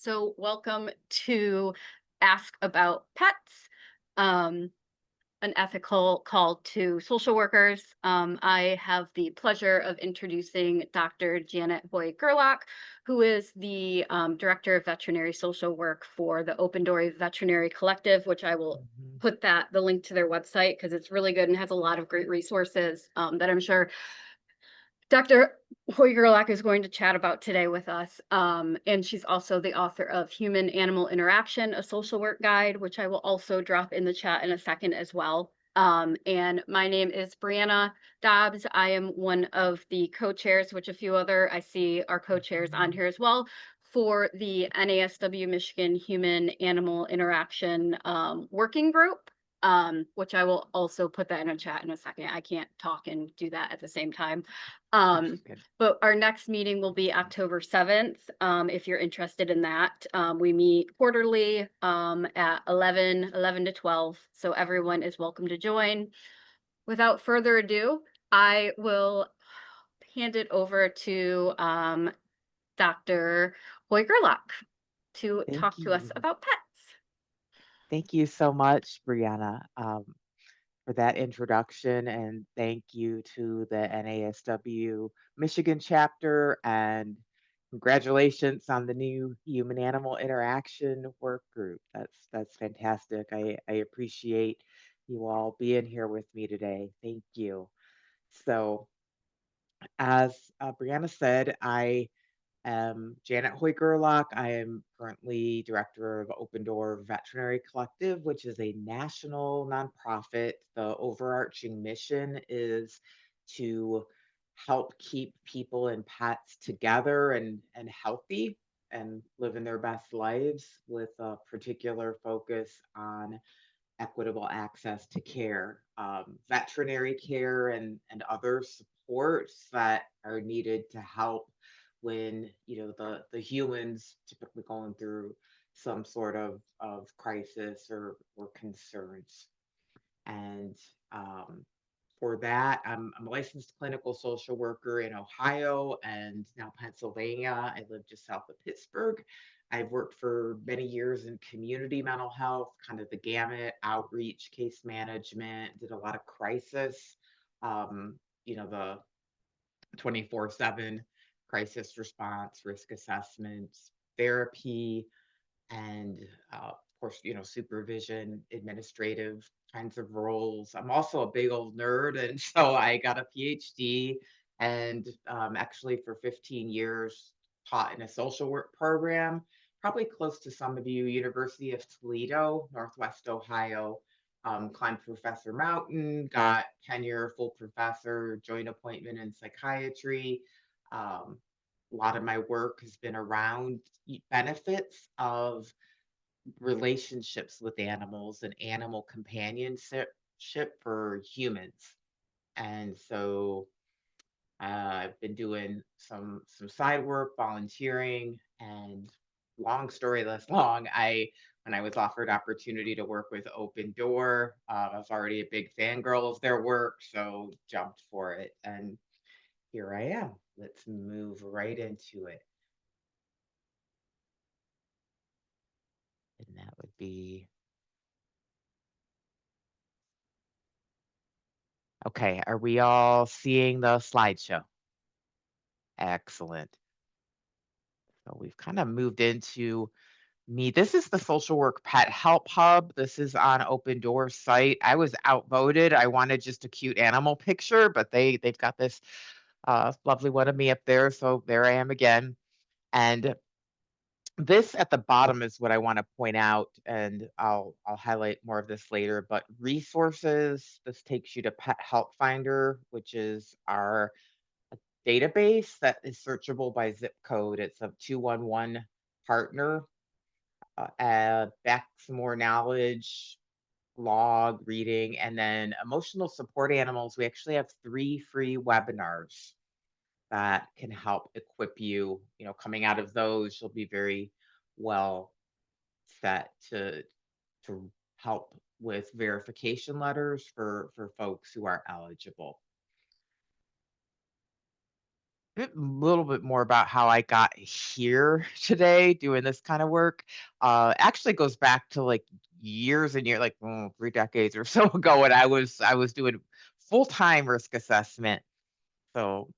So welcome to Ask About Pets, um, an ethical call to social workers. I have the pleasure of introducing Dr. Janet Hoy-Gerlach, who is the Director of Veterinary Social Work for the Open Door Veterinary Collective, which I will Mhm. put the link to their website because it's really good and has a lot of great resources that I'm sure Dr. Hoy-Gerlach is going to chat about today with us, and she's also the author of Human-Animal Interaction, a Social Work Guide, which I will also drop in the chat in a second as well. And my name is Brianna Dobbs. I am one of the co-chairs, which a few other I see are co-chairs on here as well, for the NASW Michigan Human-Animal Interaction Working Group. Which I will also put that in a chat in a second. I can't talk and do that at the same time. That's Um, good. but our next meeting will be October 7th, if you're interested in that. We meet quarterly at 11 to 12, so everyone is welcome to join. Without further ado, I will hand it over to Dr. Hoy-Gerlach to Thank talk to us you. about pets. Thank you so much, Brianna, for that introduction. And thank you to the NASW Michigan chapter. And congratulations on the new human animal interaction work group. That's fantastic. I appreciate you all being here with me today. Thank you. So, as Brianna said, I Janet Hoy-Gerlach. I am currently director of Open Door Veterinary Collective, which is a national nonprofit. The overarching mission is to help keep people and pets together and healthy and living their best lives with a particular focus on equitable access to care, veterinary care, and other supports that are needed to help when the humans typically going through some sort of crisis or concerns. And for that, I'm a licensed clinical social worker in Ohio and now Pennsylvania. I live just south of Pittsburgh. I've worked for many years in community mental health, kind of the gamut, outreach, case management, did a lot of crisis, um, the 24/7 crisis response, risk assessments, therapy, and of course, supervision, administrative kinds of roles. I'm also a big old nerd, and so I got a PhD, and actually for 15 years taught in a social work program, probably close to some of you, University of Toledo, Northwest Ohio. Climbed Professor Mountain, got tenure, full professor, joint appointment in psychiatry. Um, a lot of my work has been around benefits of relationships with animals and animal companionship for humans. And so I've been doing some side work, volunteering, and long story less long. I When I was offered opportunity to work with Open Door, I was already a big fangirl of their work, so jumped for it, and here I am. Let's move right into it, and that would be okay. Are we all seeing the slideshow? Excellent. So we've kind of moved into me. This is the Social Work Pet Help Hub. This is on Open Doors site. I was outvoted. I wanted just a cute animal picture, but they've got this lovely one of me up there. So there I am again. And this at the bottom is what I want to point out, and I'll highlight more of this later. But resources. This takes you to Pet Help Finder, which is our database that is searchable by zip code. It's a 211 partner. Back some more knowledge, blog, reading, and then emotional support animals. We actually have 3 free webinars that can help equip you. Coming out of those, you'll be very well set to help with verification letters for folks who are eligible. A little bit more about how I got here today doing this kind of work. Actually goes back to like years and years, like 3 decades or so ago when I was doing full-time risk assessment. So,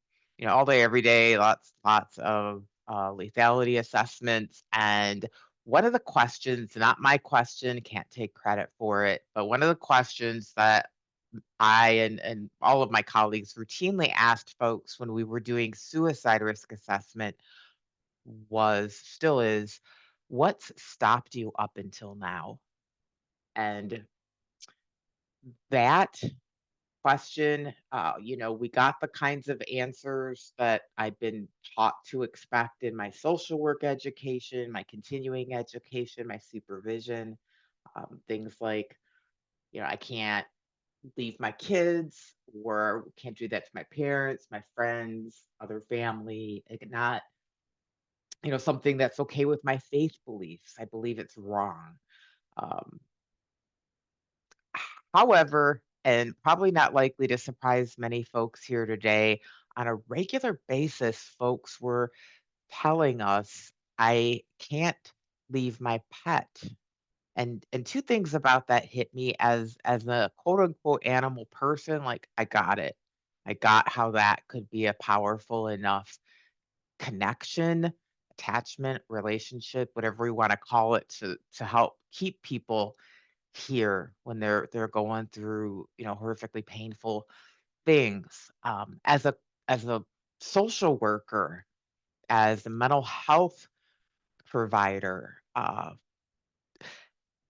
all day, every day, lots of lethality assessments. And one of the questions, not my question, can't take credit for it, but one of the questions that I and all of my colleagues routinely asked folks when we were doing suicide risk assessment still is, what's stopped you up until now? And that question, we got the kinds of answers that I've been taught to expect in my social work education, my continuing education, my supervision. Things like, I can't leave my kids or can't do that to my parents, my friends, other family. Not, something that's okay with my faith beliefs. I believe it's wrong. Um, However, and probably not likely to surprise many folks here today, on a regular basis, folks were telling us, I can't leave my pet. And two things about that hit me as a quote unquote animal person, like I got it. I got how that could be a powerful enough connection, attachment, relationship, whatever we want to call it, to help keep people here when they're going through, horrifically painful things. As a social worker, as a mental health provider,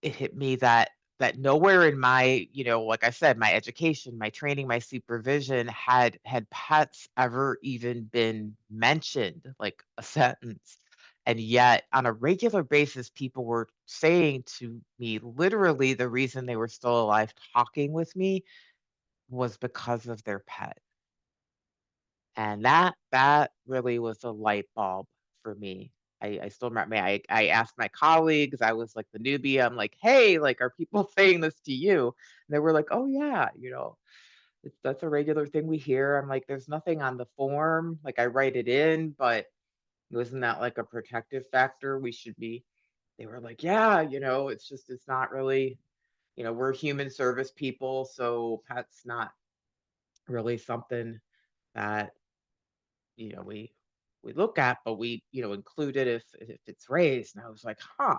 it hit me that nowhere in my, like I said, my education, my training, my supervision had pets ever even been mentioned, like a sentence. And yet, on a regular basis, people were saying to me, literally, the reason they were still alive talking with me was because of their pet. And that really was a light bulb for me. I still remember I asked my colleagues, I was like the newbie, I'm like, "Hey, like, are people saying this to you?" And they were like, "Oh, yeah, that's a regular thing we hear." I'm like, "There's nothing on the form, like, I write it in, but wasn't that like a protective factor we should be." They were like, "Yeah, it's not really, we're human service people, so pets not really something that we look at, but we, include it if it's raised." And I was like, huh.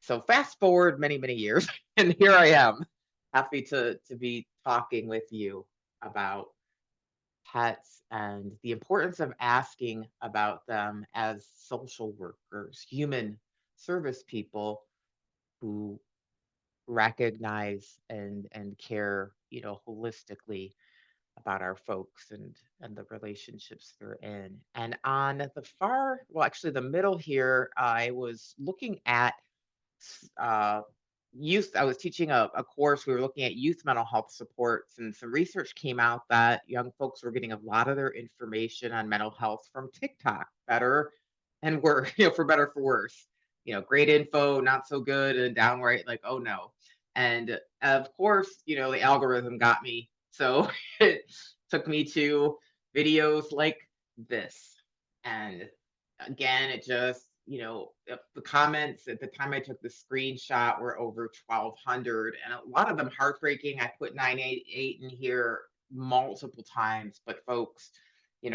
So fast forward many, many years, and here I am, happy to be talking with you about pets and the importance of asking about them as social workers, human service people who recognize and care, holistically about our folks and the relationships they're in. And on the actually the middle here, I was looking at uh, youth. I was teaching a course. We were looking at youth mental health supports, and some research came out that young folks were getting a lot of their information on mental health from TikTok, better and worse, for better for worse. Great info, not so good, and downright like, oh no. And of course, the algorithm got me. So it took me to videos like this. And again, it just, the comments at the time I took the screenshot were over 1,200, and a lot of them heartbreaking. I put 988 in here multiple times, but folks,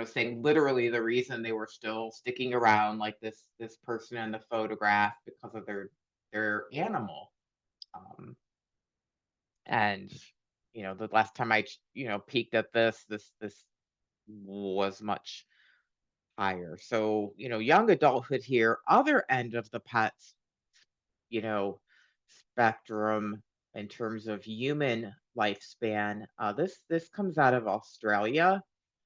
saying literally the reason they were still sticking around, like this person in the photograph, because of their animal. Um, and the last time I peeked at this was much higher. So, young adulthood here, other end of the pets, you know, spectrum in terms of human lifespan. This comes out of Australia.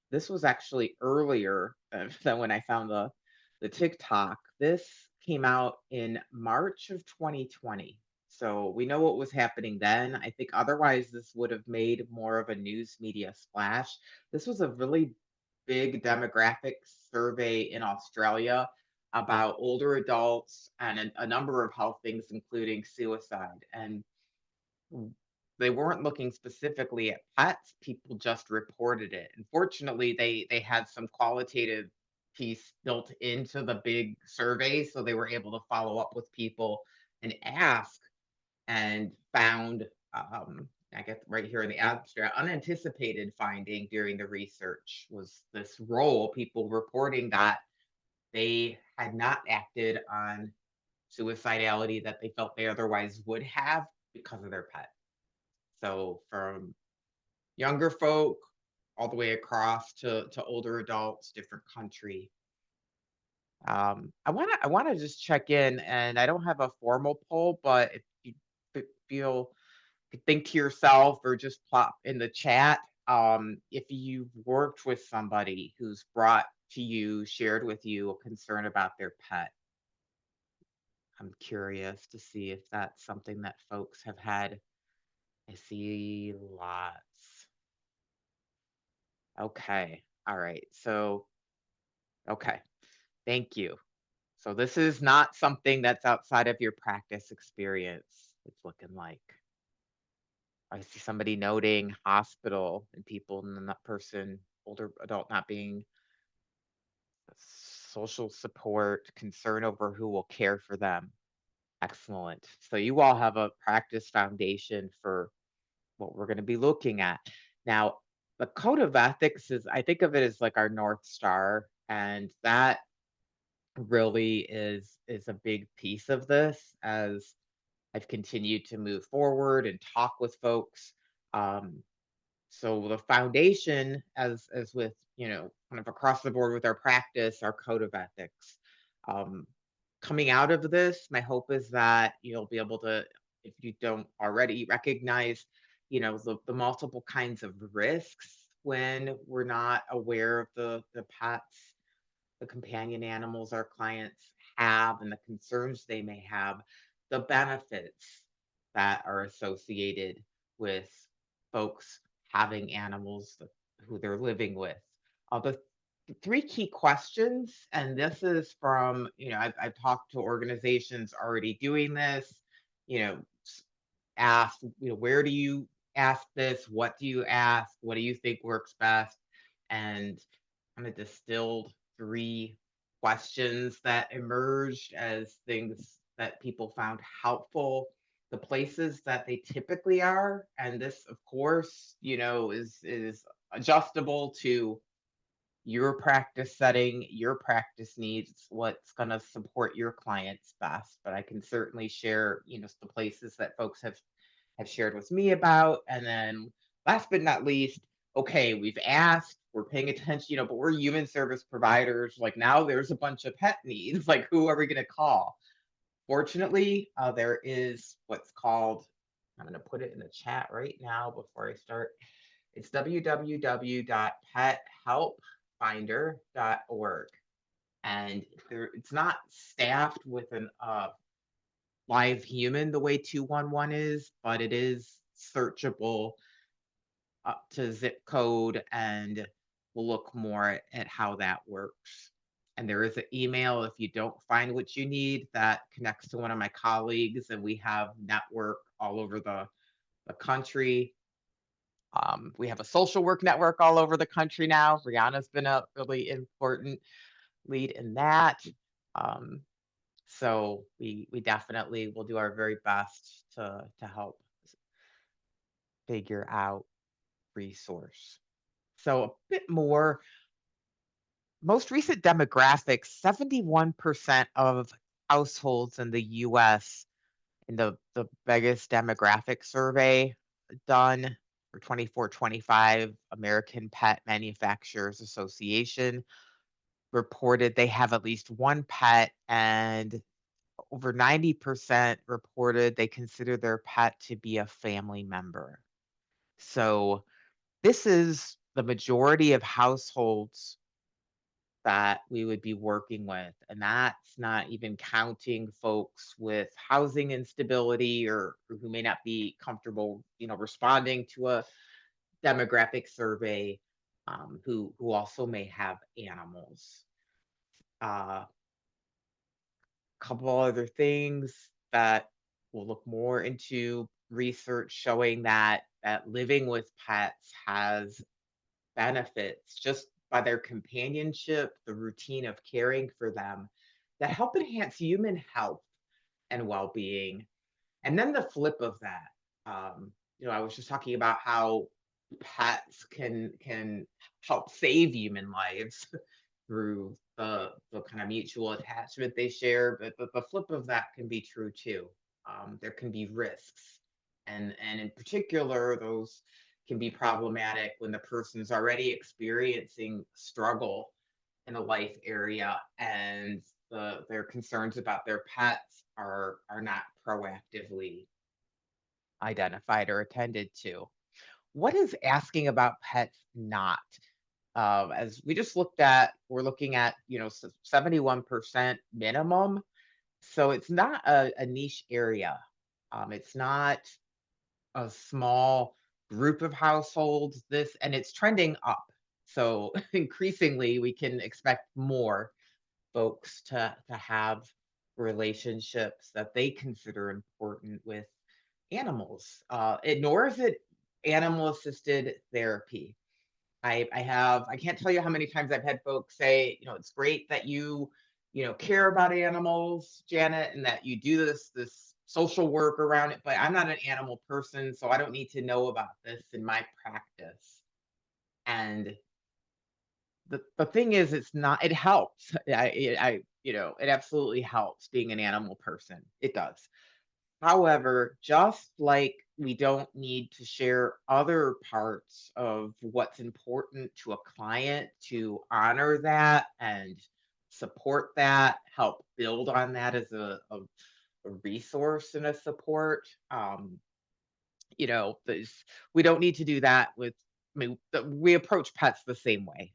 This was actually earlier than when I found the TikTok. This came out in March of 2020. So we know what was happening then. I think otherwise this would have made more of a news media splash. This was a really big demographic survey in Australia about older adults and a number of health things, including suicide. And they weren't looking specifically at pets, people just reported it. Unfortunately, they had some qualitative piece built into the big survey, so they were able to follow up with people and ask, and found, I guess right here in the abstract, unanticipated finding during the research was this role, people reporting that they had not acted on suicidality that they felt they otherwise would have because of their pet. So from younger folk all the way across to older adults, different country. I wanna just check in, and I don't have a formal poll, but if you feel, could think to yourself or just plop in the chat, if you've worked with somebody who's brought to you, shared with you a concern about their pet. I'm curious to see if that's something that folks have had. I see lots. Okay. All right. So, okay. Thank you. So this is not something that's outside of your practice experience. It's looking like. I see somebody noting hospital and people and that person, older adult, not being social support, concern over who will care for them. Excellent. So you all have a practice foundation for what we're going to be looking at. Now, the code of ethics is, I think of it as like our North Star, and that really is a big piece of this as I've continued to move forward and talk with folks. Um, so the foundation, as with, kind of across the board with our practice, our code of ethics. Um, Coming out of this, my hope is that you'll be able to, if you don't already recognize, the multiple kinds of risks when we're not aware of the pets, the companion animals our clients have, and the concerns they may have, the benefits that are associated with folks having animals who they're living with. The three key questions, and this is from, I've talked to organizations already doing this, you know, ask, where do you ask this? What do you ask? What do you think works best? And kind of distilled three questions that emerged as things that people found helpful, the places that they typically are, and this, of course, is adjustable to your practice setting, your practice needs, what's going to support your clients best. But I can certainly share, the places that folks have shared with me about. And then last but not least, okay, we've asked, we're paying attention, but we're human service providers. Like now there's a bunch of pet needs. Like who are we going to call? Fortunately, there is what's called, I'm going to put it in the chat right now before I start. It's www.pethelpfinder.org. And it's not staffed with an live human the way 211 is, but it is searchable up to zip code, and we'll look more at how that works. And there is an email if you don't find what you need that connects to one of my colleagues, and we have network all over the country. We have a social work network all over the country now. Brianna's been a really important lead in that. Um, so we definitely will do our very best to help figure out resource. So a bit more, most recent demographics, 71% of households in the US in the biggest demographic survey done for 24-25, American Pet Manufacturers Association reported they have at least one pet, and over 90% reported they consider their pet to be a family member. So this is the majority of households that we would be working with. And that's not even counting folks with housing instability or who may not be comfortable, responding to a demographic survey, who also may have animals. A couple other things that we'll look more into research showing that living with pets has benefits just by their companionship, the routine of caring for them that help enhance human health and well-being. And then the flip of that, I was just talking about how pets can help save human lives through the kind of mutual attachment they share. But the flip of that can be true too. There can be risks, and in particular, those can be problematic when the person's already experiencing struggle in a life area and their concerns about their pets are not proactively identified or attended to. What is asking about pets not? As we just looked at, we're looking at 71% minimum, so it's not a niche area. It's not a small group of households. This and it's trending up. So increasingly, we can expect more folks to have relationships that they consider important with animals. Nor is it animal assisted therapy. I can't tell you how many times I've had folks say, it's great that you care about animals, Janet, and that you do this social work around it, but I'm not an animal person, so I don't need to know about this in my practice. And the thing is, it's not, it helps. It absolutely helps being an animal person. It does. However, just like we don't need to share other parts of what's important to a client to honor that and support that, help build on that as a resource and a support. We don't need to do that with, we approach pets the same way.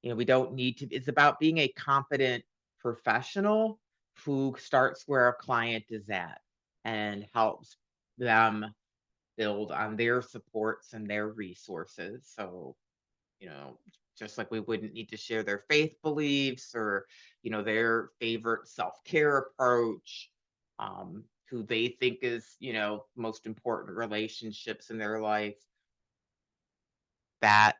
We don't need to, it's about being a competent professional who starts where a client is at and helps them build on their supports and their resources. So, you know, just like we wouldn't need to share their faith beliefs or, their favorite self-care approach, who they think is, most important relationships in their life, that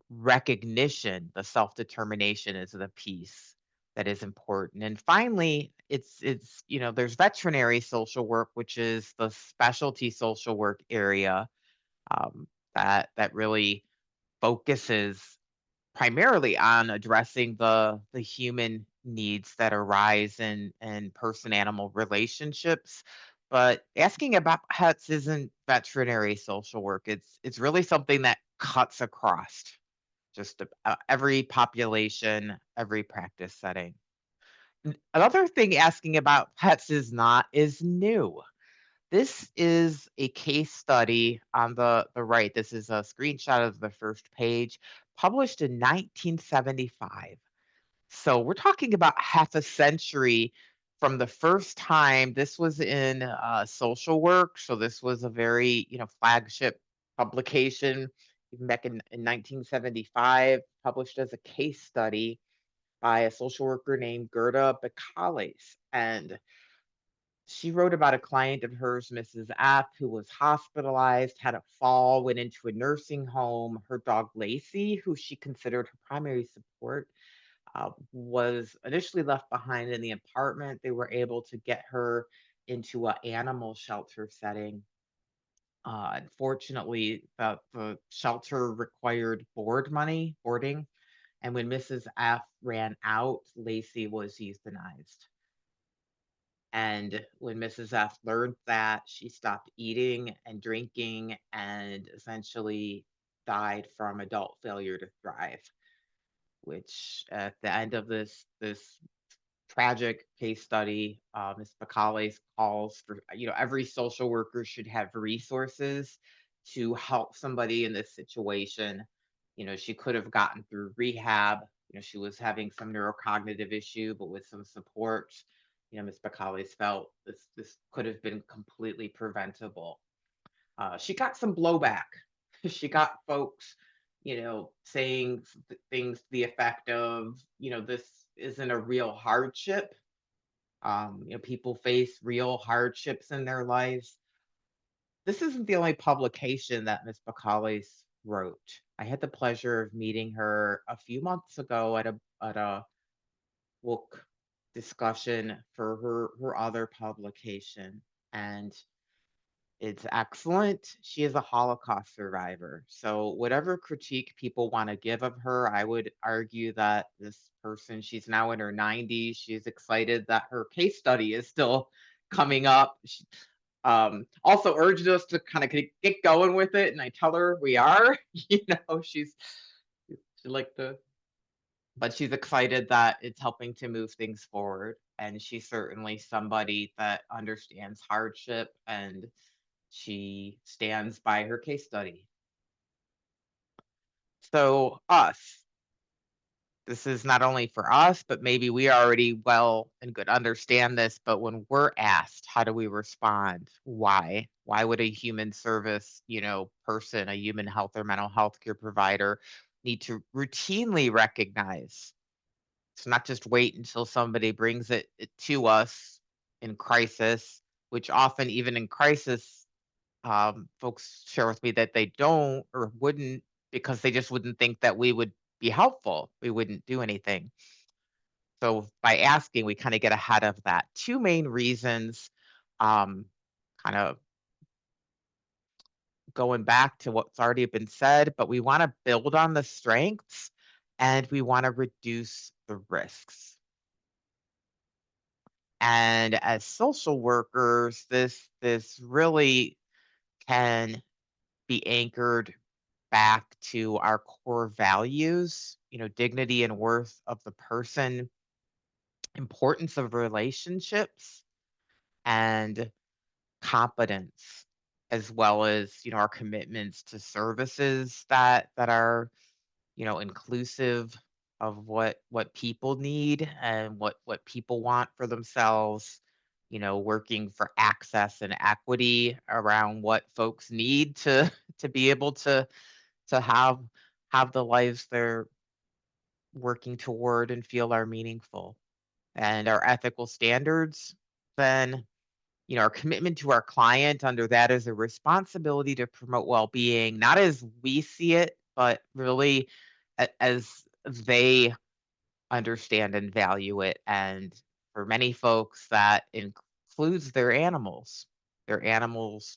recognition, the self-determination is the piece that is important. And finally, there's veterinary social work, which is the specialty social work area, that really focuses primarily on addressing the human needs that arise in person animal relationships. But asking about pets isn't veterinary social work. It's really something that cuts across just every population, every practice setting. Another thing asking about pets is new. This is a case study on the right. This is a screenshot of the first page, published in 1975. So we're talking about half a century from the first time this was in social work. So this was a very, flagship publication even back in 1975, published as a case study by a social worker named Gerda Bacales. And she wrote about a client of hers, Mrs. F, who was hospitalized, had a fall, went into a nursing home. Her dog, Lacey, who she considered her primary support, was initially left behind in the apartment. They were able to get her into an animal shelter setting. Unfortunately, the shelter required boarding, and when Mrs. F ran out, Lacey was euthanized. And when Mrs. F learned that, she stopped eating and drinking and essentially died from adult failure to thrive, which at the end of this tragic case study, Ms. Bacales calls for, every social worker should have resources to help somebody in this situation. She could have gotten through rehab. She was having some neurocognitive issue, but with some support, Ms. Bacales felt this could have been completely preventable. She got some blowback. She got folks, saying things to the effect of, this isn't a real hardship. People face real hardships in their lives. this isn't the only publication that Miss Bacallis wrote. I had the pleasure of meeting her a few months ago at a book discussion for her other publication, and it's excellent. She is a Holocaust survivor. So whatever critique people want to give of her, I would argue that this person, she's now in her 90s. She's excited that her case study is still coming up. She, also urged us to kind of get going with it, and I tell her we are. She like to, but she's excited that it's helping to move things forward. And she's certainly somebody that understands hardship, and she stands by her case study. So, this is not only for us, but maybe we already well and good understand this, but when we're asked, how do we respond? Why? Why would a human service, person, a human health or mental health care provider need to routinely recognize? It's not just wait until somebody brings it to us in crisis, which often, even in crisis, folks share with me that they don't or wouldn't because they just wouldn't think that we would be helpful. We wouldn't do anything. So by asking, we kind of get ahead of that. Two main reasons, um, kind of going back to what's already been said, but we want to build on the strengths and we want to reduce the risks. And as social workers, this really can be anchored back to our core values, dignity and worth of the person, importance of relationships, and competence, as well as, our commitments to services that are, inclusive of what people need and what people want for themselves, working for access and equity around what folks need to to be able to have the lives they're working toward and feel are meaningful. And our ethical standards, then, our commitment to our client under that is a responsibility to promote well-being, not as we see it, but really as they understand and value it. And for many folks, that includes their animals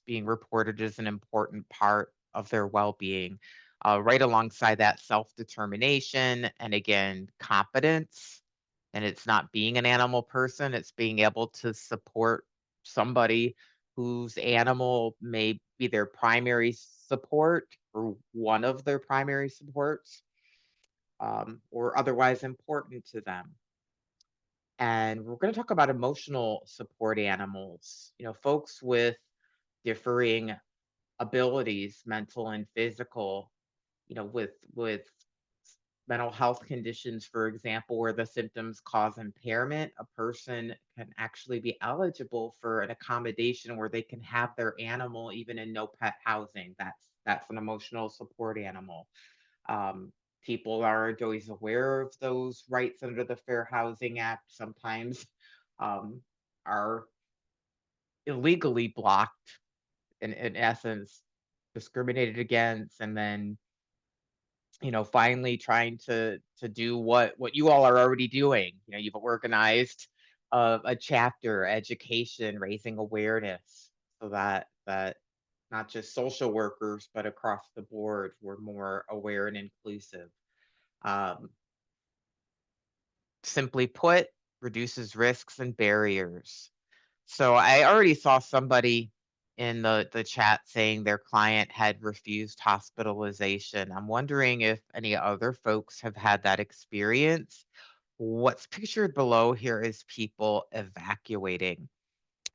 being reported as an important part of their well being, right alongside that self determination and again, competence. And it's not being an animal person, it's being able to support somebody whose animal may be their primary support or one of their primary supports, or otherwise important to them. And we're going to talk about emotional support animals, folks with differing abilities, mental and physical, with mental health conditions, for example, where the symptoms cause impairment, a person can actually be eligible for an accommodation where they can have their animal even in no pet housing. That's an emotional support animal. People aren't always aware of those rights under the Fair Housing Act. Sometimes are illegally blocked, in essence, discriminated against, and then finally trying to do what you all are already doing. You've organized a chapter, education, raising awareness, so that not just social workers, but across the board, we're more aware and inclusive. Um, Simply put, reduces risks and barriers. So I already saw somebody in the chat saying their client had refused hospitalization. I'm wondering if any other folks have had that experience. What's pictured below here is people evacuating.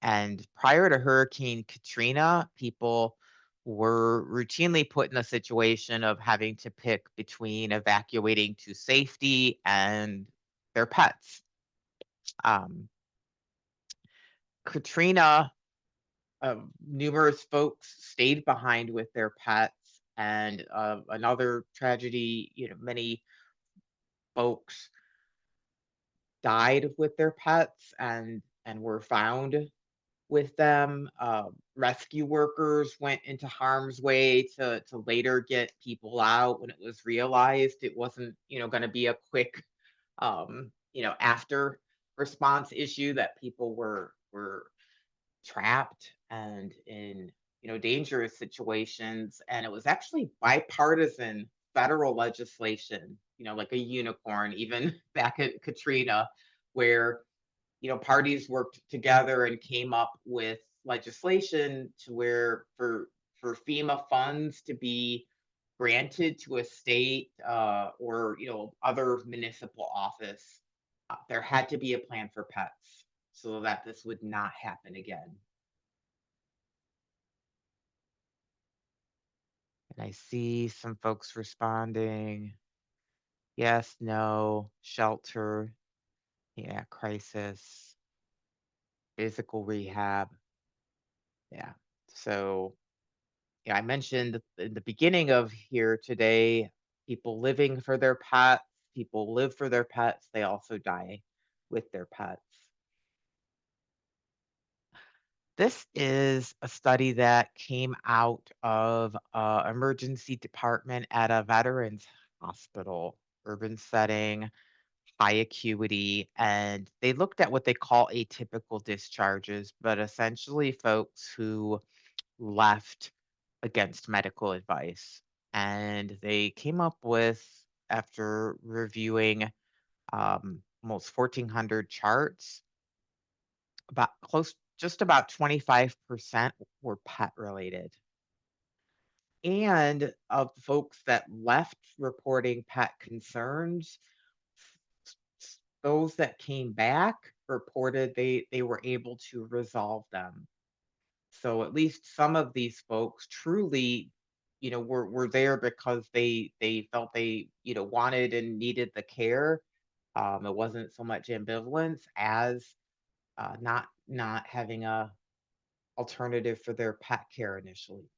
And prior to Hurricane Katrina, people were routinely put in a situation of having to pick between evacuating to safety and their pets. Um, Katrina, numerous folks stayed behind with their pets, and another tragedy, many folks died with their pets and were found with them. Rescue workers went into harm's way to later get people out when it was realized it wasn't, going to be a quick, after response issue, that people were trapped and in, dangerous situations. And it was actually bipartisan federal legislation, like a unicorn, even back at Katrina, where, parties worked together and came up with legislation to where for FEMA funds to be granted to a state, or, other municipal office, there had to be a plan for pets so that this would not happen again. And I see some folks responding. Yes, no, shelter, yeah, crisis, physical rehab. Yeah. So, yeah, I mentioned in the beginning of here today, people living for their pets, people live for their pets, they also die with their pets. This is a study that came out of a emergency department at a veterans hospital, urban setting, high acuity, and they looked at what they call atypical discharges, but essentially folks who left against medical advice. And they came up with, after reviewing almost 1,400 charts, just about 25% were pet related. And of the folks that left reporting pet concerns, those that came back reported they were able to resolve them. So at least some of these folks truly, were there because they felt they, wanted and needed the care. It wasn't so much ambivalence as not having a alternative for their pet care initially.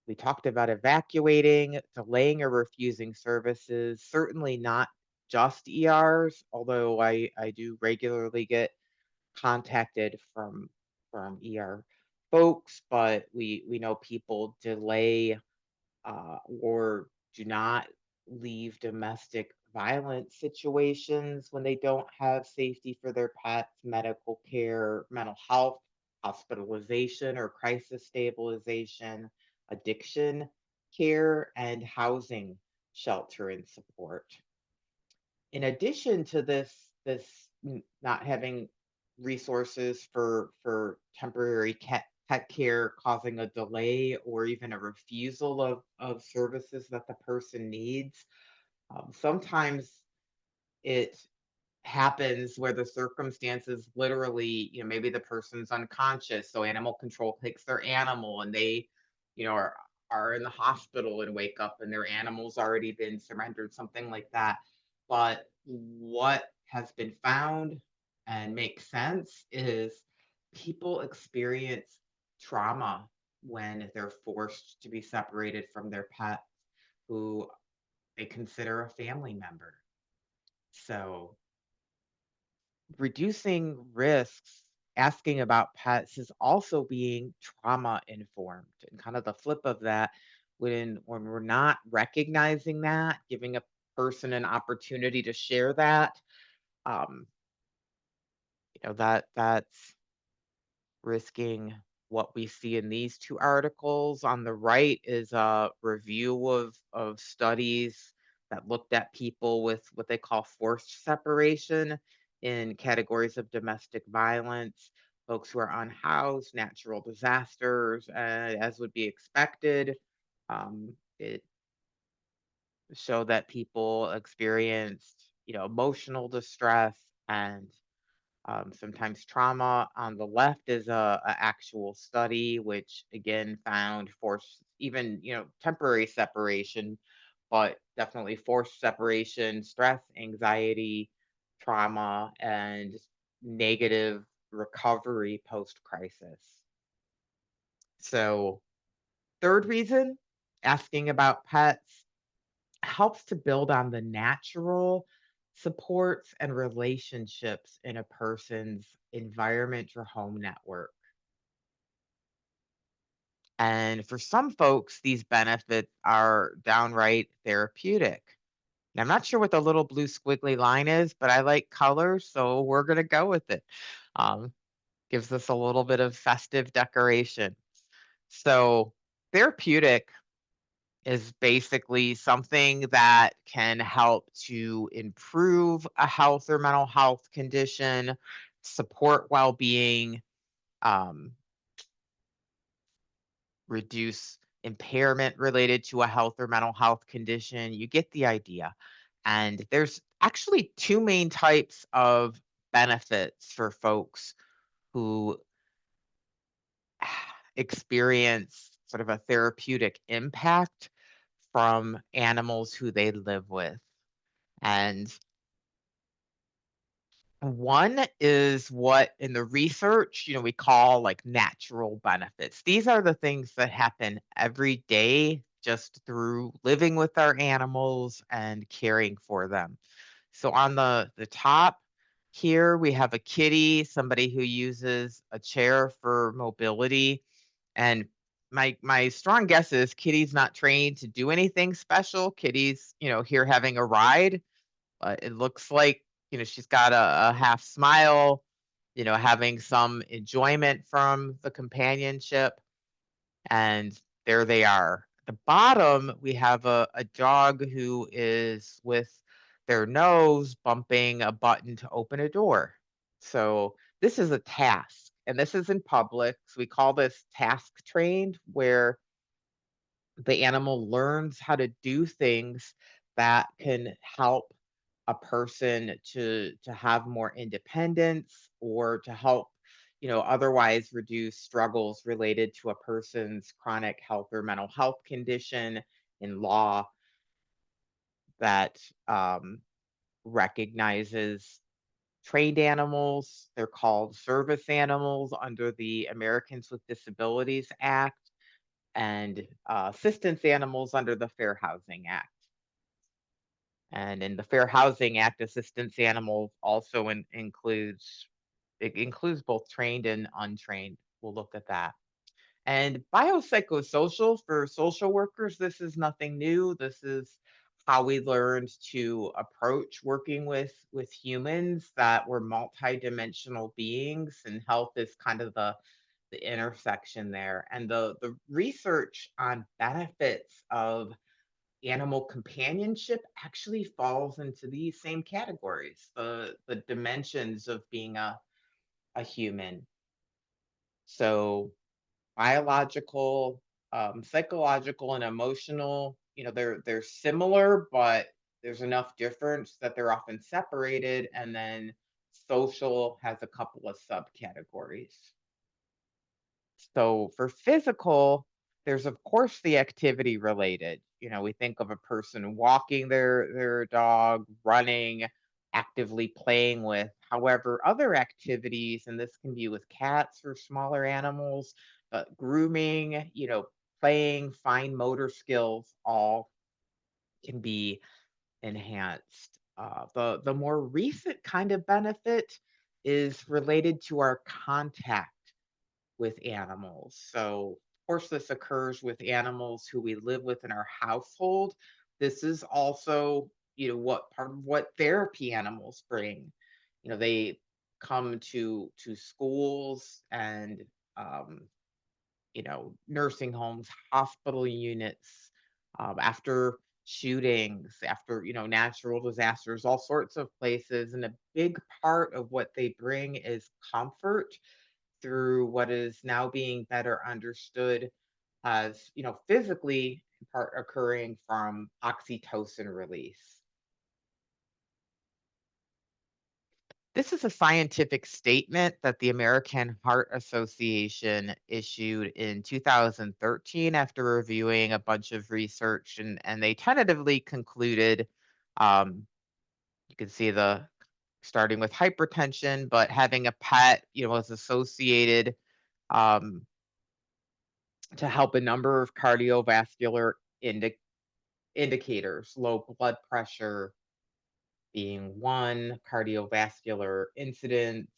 We talked about evacuating, delaying or refusing services, certainly not just ERs, although I do regularly get contacted from ER folks, but we know people delay, or do not leave domestic violence situations when they don't have safety for their pets, medical care, mental health, hospitalization or crisis stabilization, addiction care, and housing shelter and support. In addition to not having resources for temporary pet care causing a delay or even a refusal of services that the person needs, sometimes it happens where the circumstances literally, maybe the person's unconscious, so animal control takes their animal and they, you know, are are in the hospital and wake up and their animal's already been surrendered, something like that. But what has been found and makes sense is people experience trauma when they're forced to be separated from their pet who they consider a family member. So reducing risks, asking about pets is also being trauma informed. And kind of the flip of that, when we're not recognizing that, giving a person an opportunity to share that, um, that's risking what we see in these two articles. On the right is a review of studies that looked at people with what they call forced separation in categories of domestic violence, folks who are unhoused, natural disasters, as would be expected. It showed that people experienced, emotional distress and sometimes trauma. On the left is a actual study, which again found forced, even temporary separation, but definitely forced separation, stress, anxiety, trauma, and negative recovery post crisis. So, third reason, asking about pets helps to build on the natural supports, and relationships in a person's environment or home network. And for some folks, these benefits are downright therapeutic. And I'm not sure what the little blue squiggly line is, but I like colors, so we're going to go with it. Um, Gives us a little bit of festive decoration. So, therapeutic is basically something that can help to improve a health or mental health condition, support well being, um, reduce impairment related to a health or mental health condition. You get the idea. And there's actually two main types of benefits for folks who experience sort of a therapeutic impact from animals who they live with. And one is what in the research, we call like natural benefits. These are the things that happen every day just through living with our animals and caring for them. So on the top here, we have a kitty, somebody who uses a chair for mobility. And my strong guess is Kitty's not trained to do anything special. Kitty's, here having a ride. It looks like, she's got a half smile, having some enjoyment from the companionship. And there they are. At the bottom, we have a dog who is with their nose bumping a button to open a door. So this is a task, and this is in public. So we call this task trained, where the animal learns how to do things that can help a person to have more independence or to help otherwise reduce struggles related to a person's chronic health or mental health condition in law that recognizes trained animals. They're called service animals under the Americans with Disabilities Act, and assistance animals under the Fair Housing Act. And in the Fair Housing Act, assistance animals also includes both trained and untrained. We'll look at that. And biopsychosocial for social workers, this is nothing new. This is how we learned to approach working with humans, that we're multidimensional beings, and health is kind of the intersection there. And the research on benefits of animal companionship actually falls into these same categories, the dimensions of being a human. So biological, psychological, and emotional, they're similar, but there's enough difference that they're often separated. And then social has a couple of subcategories. So for physical, there's of course the activity related. We think of a person walking their dog, running, actively playing with. However, other activities, and this can be with cats or smaller animals, grooming, playing, fine motor skills, all can be enhanced. The more recent kind of benefit is related to our contact with animals. So, of course, this occurs with animals who we live with in our household. This is also, what part of what therapy animals bring. They come to schools and nursing homes, hospital units, after shootings, after natural disasters, all sorts of places. And a big part of what they bring is comfort through what is now being better understood as, physically in part occurring from oxytocin release. This is a scientific statement that the American Heart Association issued in 2013 after reviewing a bunch of research, and they tentatively concluded, um, you can see the starting with hypertension, but having a pet, was associated um, to help a number of cardiovascular indicators, low blood pressure, being one, cardiovascular incidents,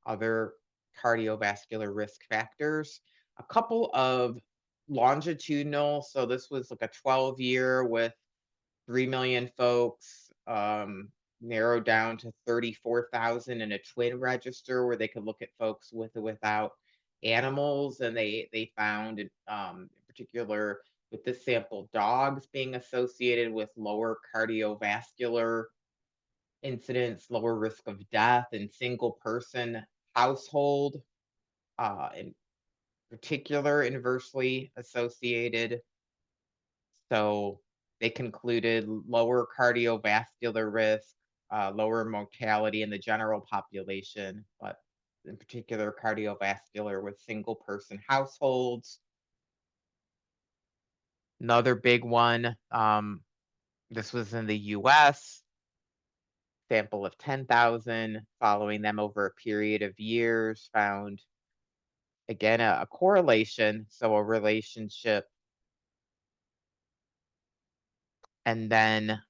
other cardiovascular risk factors, a couple of longitudinal. So this was like a 12-year with 3 million folks, narrowed down to 34,000 in a twin register where they could look at folks with or without animals. And they found, in particular, with this sample, dogs being associated with lower cardiovascular incidence, lower risk of death in single person household, in particular, inversely associated. So they concluded lower cardiovascular risk, lower mortality in the general population, but in particular, cardiovascular with single person households. Another big one, this was in the US, sample of 10,000, following them over a period of years, found again a correlation, so a relationship. And then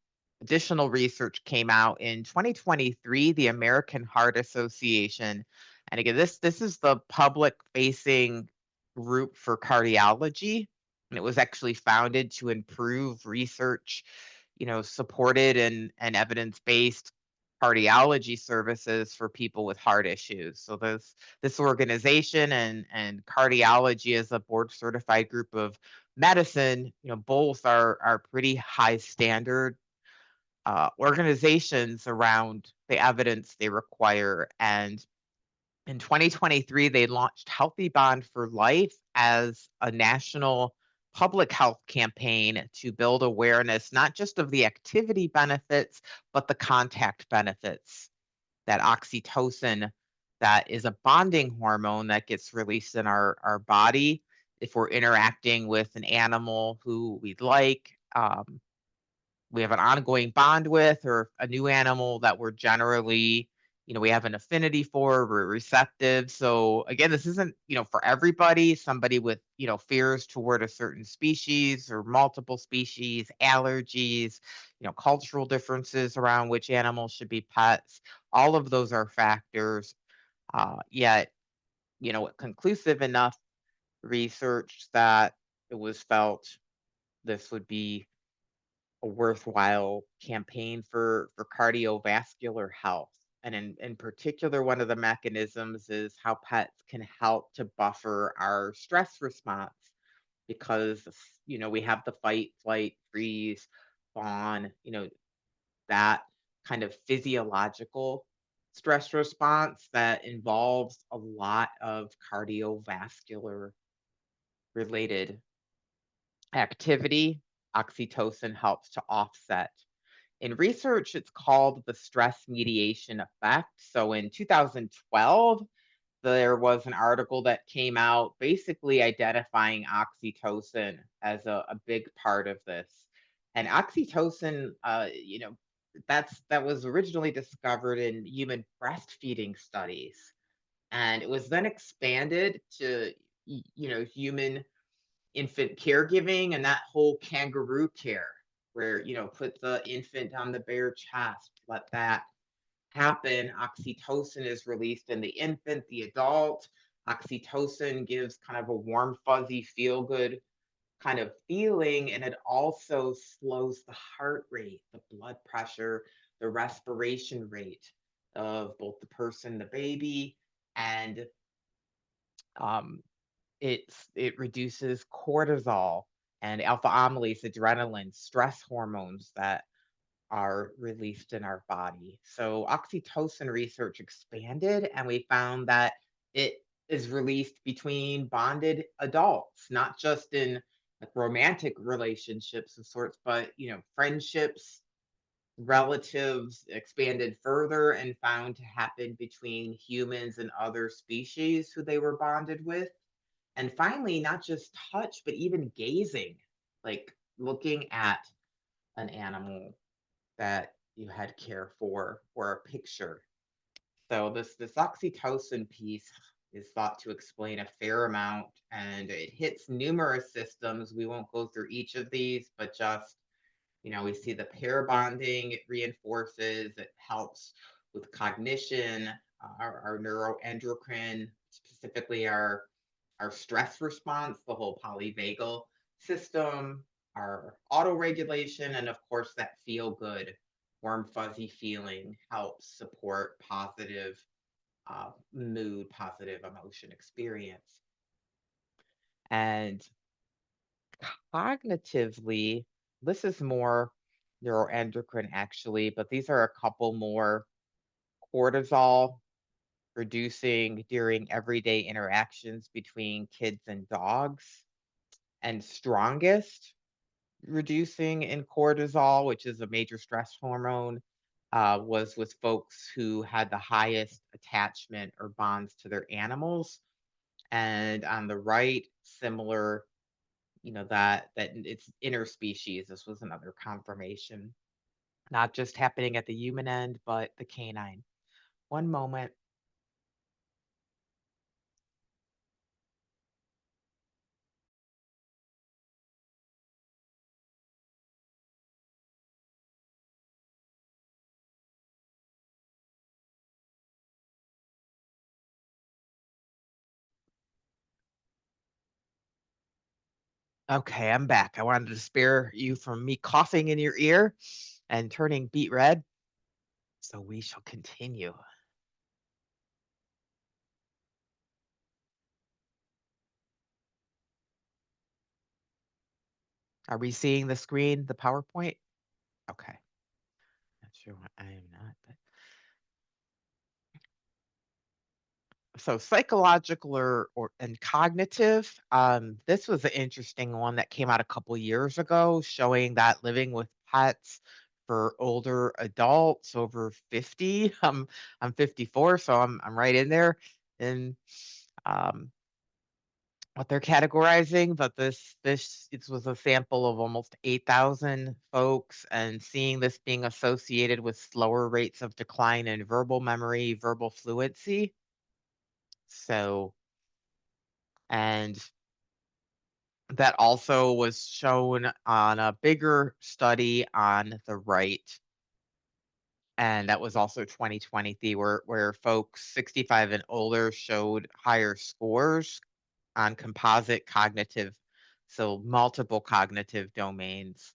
additional research came out in 2023, the American Heart Association. And again, this is the public facing group for cardiology. And it was actually founded to improve research, supported and evidence-based cardiology services for people with heart issues. So this organization and cardiology as a board certified group of medicine, both are pretty high standard organizations around the evidence they require. And in 2023, they launched Healthy Bond for Life as a national public health campaign to build awareness, not just of the activity benefits, but the contact benefits. That oxytocin, that is a bonding hormone that gets released in our body if we're interacting with an animal who we'd like. We have an ongoing bond with, or a new animal that we're generally, we have an affinity for, we're receptive. So again, this isn't, for everybody. Somebody with, fears toward a certain species or multiple species, allergies, cultural differences around which animals should be pets. All of those are factors. Yet, conclusive enough research that it was felt this would be a worthwhile campaign for cardiovascular health. And in particular, one of the mechanisms is how pets can help to buffer our stress response because, we have the fight, flight, freeze, fawn, that kind of physiological stress response that involves a lot of cardiovascular related activity. Oxytocin helps to offset. In research, it's called the stress mediation effect. So in 2012, there was an article that came out basically identifying oxytocin as a big part of this. And oxytocin, that was originally discovered in human breastfeeding studies. And it was then expanded to, human infant caregiving and that whole kangaroo care where, put the infant on the bare chest, let that happen. Oxytocin is released in the infant, the adult. Oxytocin gives kind of a warm, fuzzy, feel good kind of feeling. And it also slows the heart rate, the blood pressure, the respiration rate of both the person, the baby, and um, it reduces cortisol and alpha amylase, adrenaline, stress hormones that are released in our body. So oxytocin research expanded, and we found that it is released between bonded adults, not just in like romantic relationships of sorts, but friendships, relatives, expanded further and found to happen between humans and other species who they were bonded with. And finally, not just touch, but even gazing, like looking at an animal that you had care for or a picture. So this oxytocin piece is thought to explain a fair amount, and it hits numerous systems. We won't go through each of these, but just We see the pair bonding, it reinforces, it helps with cognition, our neuroendocrine, specifically our stress response, the whole polyvagal system, our auto regulation, and of course, that feel good, warm, fuzzy feeling helps support positive mood, positive emotion experience. And cognitively, this is more neuroendocrine actually, but these are a couple more cortisol reducing during everyday interactions between kids and dogs, and strongest reducing in cortisol, which is a major stress hormone, was with folks who had the highest attachment or bonds to their animals. And on the right, similar, that it's interspecies. This was another confirmation, not just happening at the human end, but the canine. One moment. Okay, I'm back. I wanted to spare you from me coughing in your ear and turning beet red. So we shall continue. Are we seeing the screen, the PowerPoint? Okay. Not sure why I am not, but so psychological or and cognitive. This was an interesting one that came out a couple years ago, showing that living with pets for older adults over 50. I'm 54, so I'm right in there. And um, what they're categorizing, but this it was a sample of almost 8,000 folks, and seeing this being associated with slower rates of decline in verbal memory, verbal fluency. So, and that also was shown on a bigger study on the right, and that was also 2020, where folks 65 and older showed higher scores on composite cognitive, so multiple cognitive domains.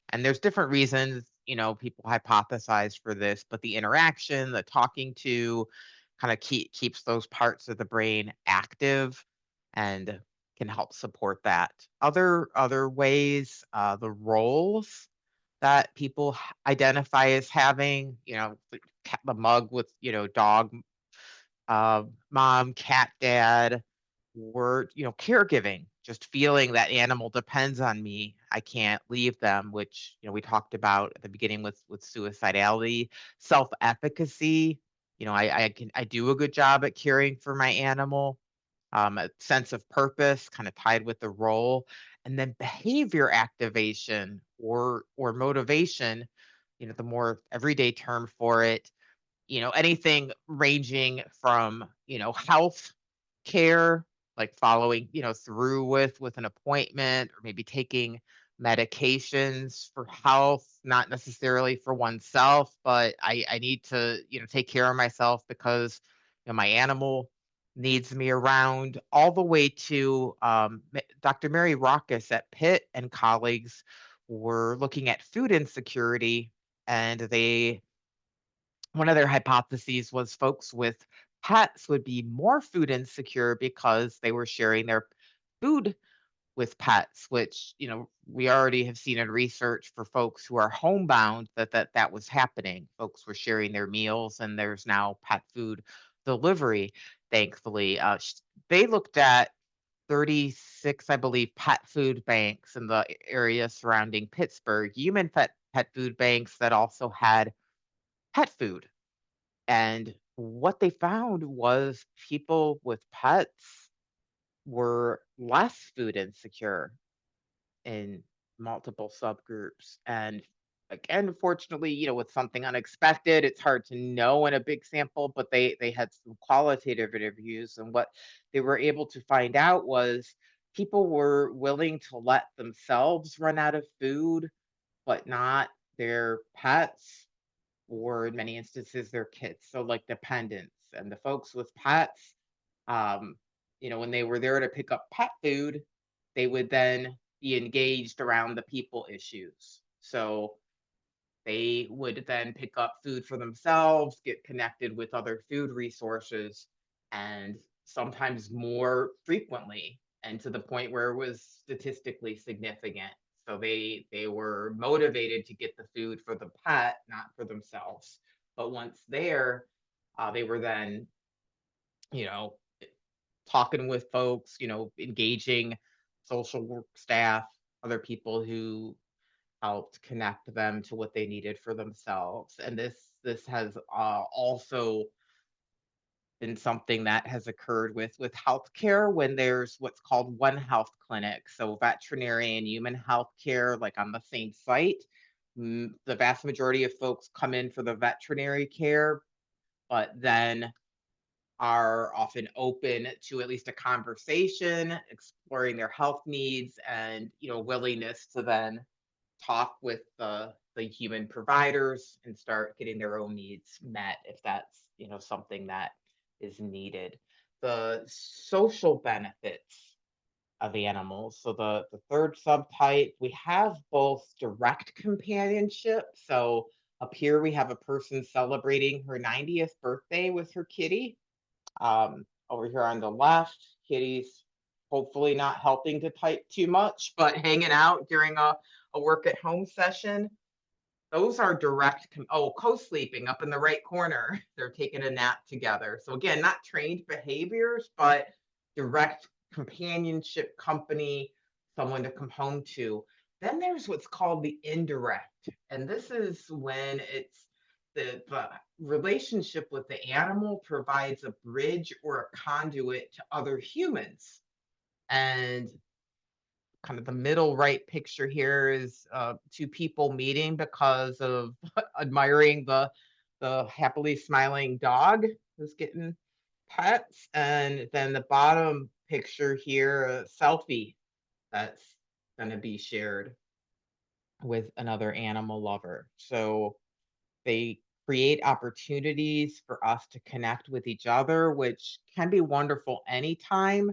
And there's different reasons, people hypothesize for this, but the interaction, the talking to, kind of keeps those parts of the brain active and can help support that. Other ways, the roles that people identify as having, the mug with, dog, mom, cat, dad, were, caregiving, just feeling that animal depends on me. I can't leave them, which, we talked about at the beginning with suicidality, self-efficacy. I do a good job at caring for my animal. A sense of purpose, kind of tied with the role, and then behavior activation or motivation. The more everyday term for it, anything ranging from, health care, like following, through with an appointment, or maybe taking medications for health, not necessarily for oneself, but I need to, take care of myself because, my animal needs me around, all the way to Dr. Mary Rockus at Pitt and colleagues were looking at food insecurity, and they one of their hypotheses was folks with pets would be more food insecure because they were sharing their food with pets, which, we already have seen in research for folks who are homebound that was happening. Folks were sharing their meals, and there's now pet food delivery, thankfully. They looked at 36, I believe, pet food banks in the area surrounding Pittsburgh, human pet food banks that also had pet food. And what they found was people with pets were less food insecure in multiple subgroups. And again, unfortunately, with something unexpected, it's hard to know in a big sample, but they had some qualitative interviews, and what they were able to find out was people were willing to let themselves run out of food but not their pets or in many instances their kids. So like dependents and the folks with pets, um, when they were there to pick up pet food, they would then be engaged around the people issues. So they would then pick up food for themselves, get connected with other food resources, and sometimes more frequently, and to the point where it was statistically significant. So they were motivated to get the food for the pet, not for themselves. But once there, they were then, you know, talking with folks, engaging social work staff, other people who helped connect them to what they needed for themselves. And this has also been something that has occurred with healthcare when there's what's called one health clinic. So veterinary and human health care, like on the same site. The vast majority of folks come in for the veterinary care, but then are often open to at least a conversation, exploring their health needs and willingness to then talk with the human providers and start getting their own needs met if that's something that is needed. The social benefits of animals. So the third subtype, we have both direct companionship. So up here we have a person celebrating her 90th birthday with her kitty. Over here on the left, kitty's hopefully not helping to type too much, but hanging out during a work at home session. Those are direct, co-sleeping up in the right corner. They're taking a nap together. So again, not trained behaviors, but direct companionship, company, someone to come home to. Then there's what's called the indirect. And this is when it's the relationship with the animal provides a bridge or a conduit to other humans. And kind of the middle right picture here is two people meeting because of admiring the happily smiling dog who's getting pets, and then the bottom picture here, a selfie that's going to be shared with another animal lover. So they create opportunities for us to connect with each other, which can be wonderful anytime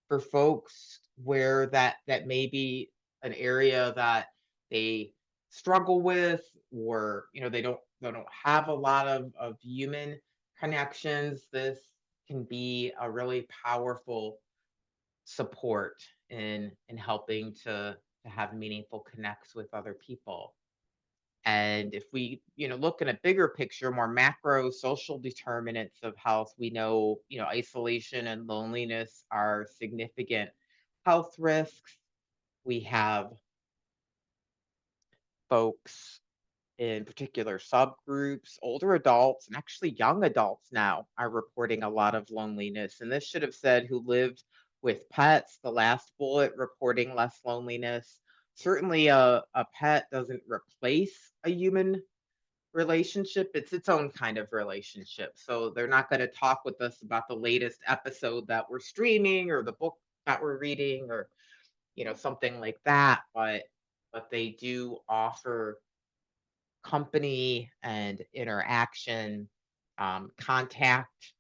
for folks where that may be an area that they struggle with, or they don't have a lot of human connections. This can be a really powerful support in helping to have meaningful connects with other people. And if we, look in a bigger picture, more macro social determinants of health, we know, isolation and loneliness are significant health risks. We have folks in particular subgroups, older adults, and actually young adults now are reporting a lot of loneliness. And this should have said who lived with pets, the last bullet reporting less loneliness. Certainly, a pet doesn't replace a human relationship. It's its own kind of relationship. So they're not going to talk with us about the latest episode that we're streaming or the book that we're reading or something like that, but they do offer company and interaction, contact,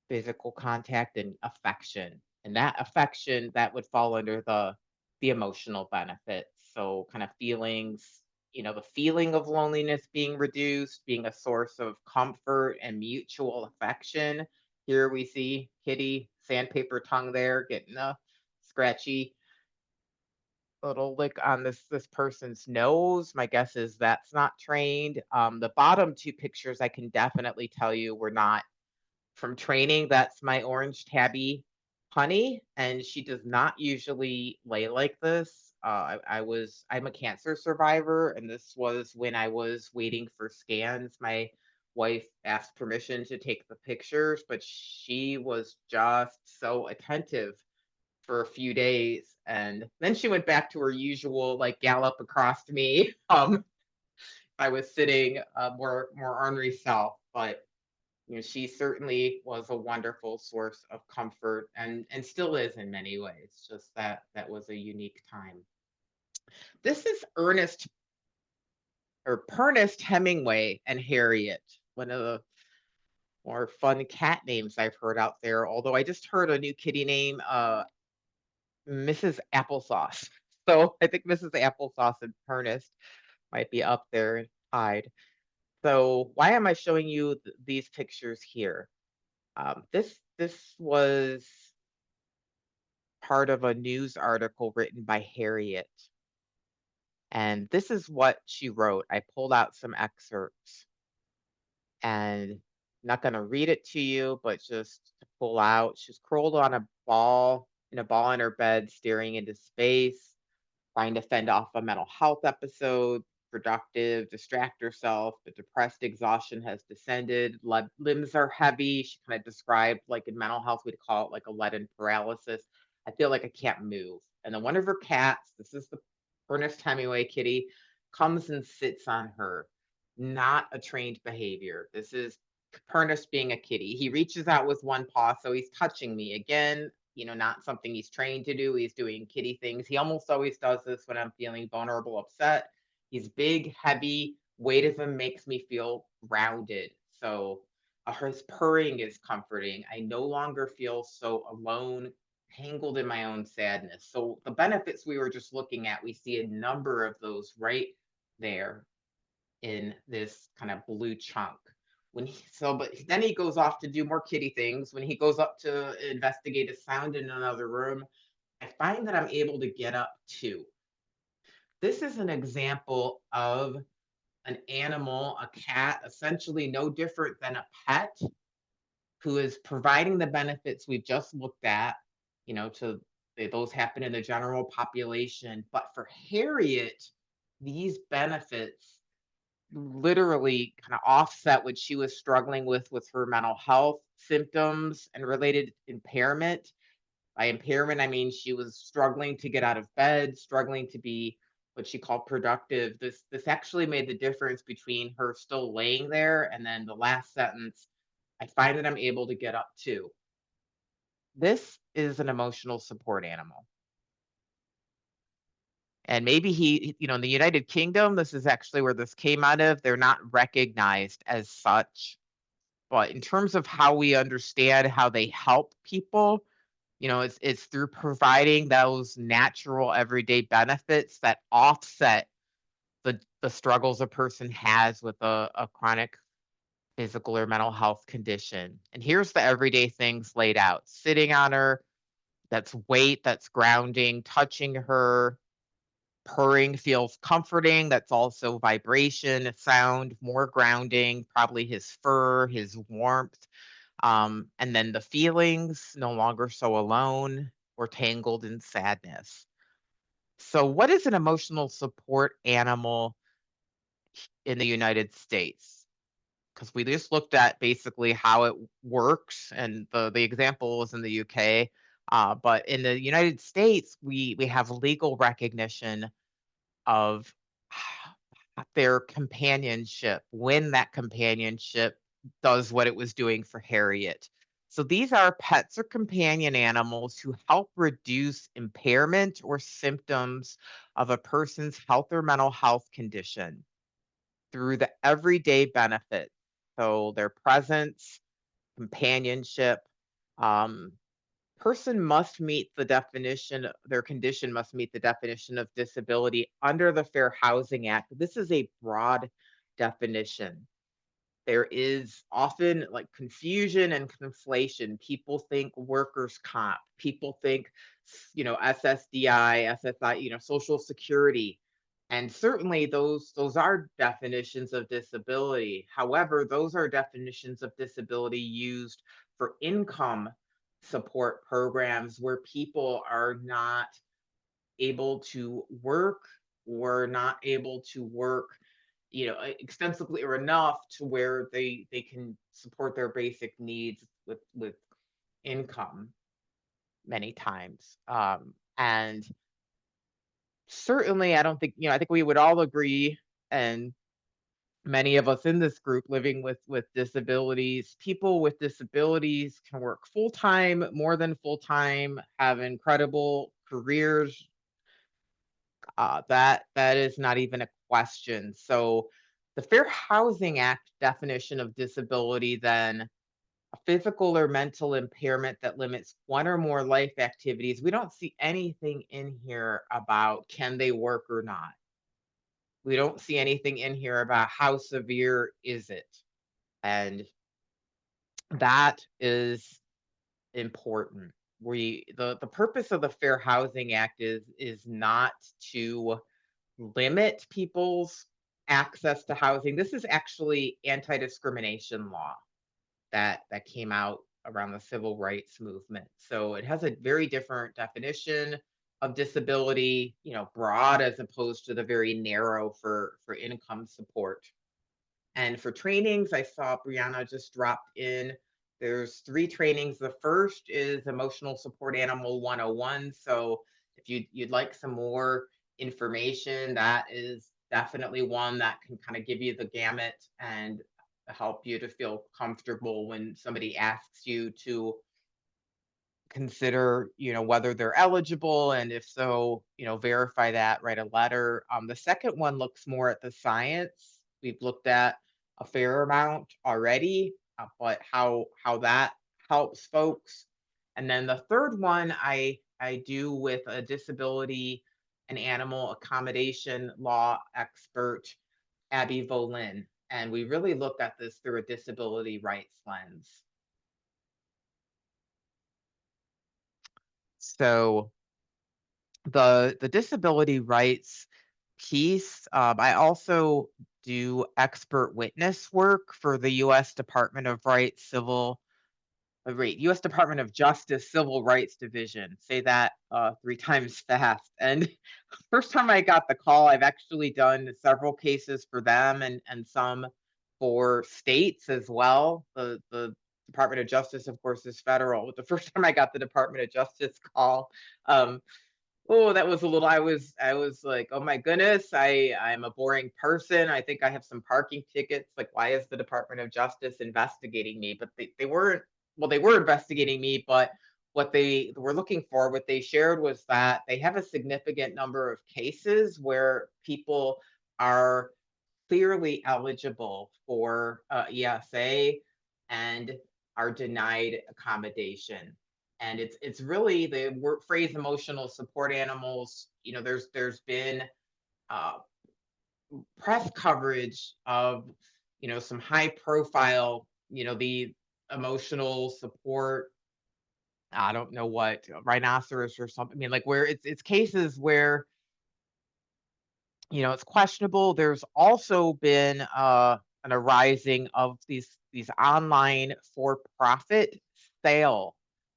physical contact, and affection. And that affection that would fall under the emotional benefits. So kind of feelings, the feeling of loneliness being reduced, being a source of comfort and mutual affection. Here we see kitty, sandpaper tongue there, getting a scratchy little lick on this person's nose. My guess is that's not trained. The bottom two pictures I can definitely tell you were not from training. That's my orange tabby honey, and she does not usually lay like this. I'm a cancer survivor, and this was when I was waiting for scans. My wife asked permission to take the pictures, but she was just so attentive for a few days, and then she went back to her usual like gallop across me. I was sitting more ornery self, but she certainly was a wonderful source of comfort and still is in many ways. Just that was a unique time. This is Ernest or Ernest Hemingway and Harriet, one of the more fun cat names I've heard out there. Although I just heard a new kitty name, Mrs. Applesauce. So I think Mrs. Applesauce and Ernest might be up there tied. So why am I showing you these pictures here? This was part of a news article written by Harriet, and this is what she wrote. I pulled out some excerpts, and not going to read it to you, but just to pull out. She's curled on a ball in her bed, staring into space, trying to fend off a mental health episode, productive, distract herself. The depressed exhaustion has descended. Limbs are heavy. She kind of described, like in mental health, we'd call it like a leaden paralysis. I feel like I can't move. And then one of her cats, this is the Ernest Hemingway kitty, comes and sits on her. Not a trained behavior. This is Ernest being a kitty. He reaches out with one paw, so he's touching me again, not something he's trained to do. He's doing kitty things. He almost always does this when I'm feeling vulnerable, upset. He's big, heavy. Weight of him makes me feel grounded. So his purring is comforting. I no longer feel so alone, tangled in my own sadness. So the benefits we were just looking at, we see a number of those right there in this kind of blue chunk. But then he goes off to do more kitty things. When he goes up to investigate a sound in another room, I find that I'm able to get up too. This is an example of an animal, a cat, essentially no different than a pet, who is providing the benefits we've just looked at, to those happen in the general population. But for Harriet, these benefits literally kind of offset what she was struggling with her mental health symptoms and related impairment. By impairment, I mean she was struggling to get out of bed, struggling to be what she called productive. This actually made the difference between her still laying there and then the last sentence, I find that I'm able to get up too. This is an emotional support animal. And maybe in the United Kingdom, this is actually where this came out of. They're not recognized as such. But in terms of how we understand how they help people, it's through providing those natural everyday benefits that offset the struggles a person has with a chronic physical or mental health condition. And here's the everyday things laid out. Sitting on her, that's weight, that's grounding, touching her. Purring feels comforting. That's also vibration, sound, more grounding, probably his fur, his warmth. And then the feelings, no longer so alone or tangled in sadness. So, what is an emotional support animal in the United States? Because we just looked at basically how it works, and the example was in the UK. But in the United States, we have legal recognition of their companionship when that companionship does what it was doing for Harriet. So these are pets or companion animals who help reduce impairment or symptoms of a person's health or mental health condition through the everyday benefits. So their presence, companionship, um, person must meet the definition, their condition must meet the definition of disability under the Fair Housing Act. This is a broad definition. There is often like confusion and conflation. People think workers' comp, people think, SSDI, SSI, Social Security. And certainly those are definitions of disability. However, those are definitions of disability used for income support programs where people are not able to work or not able to work extensively or enough to where they can support their basic needs with income many times. And certainly I don't think, I think we would all agree, and many of us in this group living with disabilities, people with disabilities can work full time, more than full time, have incredible careers. That is not even a questions. So the Fair Housing Act definition of disability then, a physical or mental impairment that limits one or more life activities. We don't see anything in here about can they work or not. We don't see anything in here about how severe is it. And that is important. The purpose of the Fair Housing Act is not to limit people's access to housing. This is actually anti-discrimination law that came out around the civil rights movement. So it has a very different definition of disability, broad as opposed to the very narrow for income support. And for trainings, I saw Brianna just dropped in. There's 3 trainings. The first is Emotional Support Animal 101. So if you'd like some more information, that is definitely one that can kind of give you the gamut and help you to feel comfortable when somebody asks you to consider, whether they're eligible, and if so, verify that, write a letter. The second one looks more at the science. We've looked at a fair amount already, but how that helps folks. And then the third one I do with a disability and animal accommodation law expert, Abby Volin, and we really looked at this through a disability rights lens. So the disability rights piece, I also do expert witness work for the U.S. Department of Rights Civil Right, U.S. Department of Justice Civil Rights Division. Say that 3 times fast. And first time I got the call, I've actually done several cases for them and some for states as well. The Department of Justice, of course, is federal. But the first time I got the Department of Justice call, um, oh, that was a little. I was like, oh my goodness, I'm a boring person. I think I have some parking tickets. Like, why is the Department of Justice investigating me? But they weren't. Well, they were investigating me, but what they were looking for, what they shared was that they have a significant number of cases where people are clearly eligible for ESA and are denied accommodation. And it's really the word phrase emotional support animals. There's been uh, press coverage of some high profile, the emotional support. I don't know what rhinoceros or something. I mean, like where it's cases where it's questionable. There's also been an arising of these online for-profit sale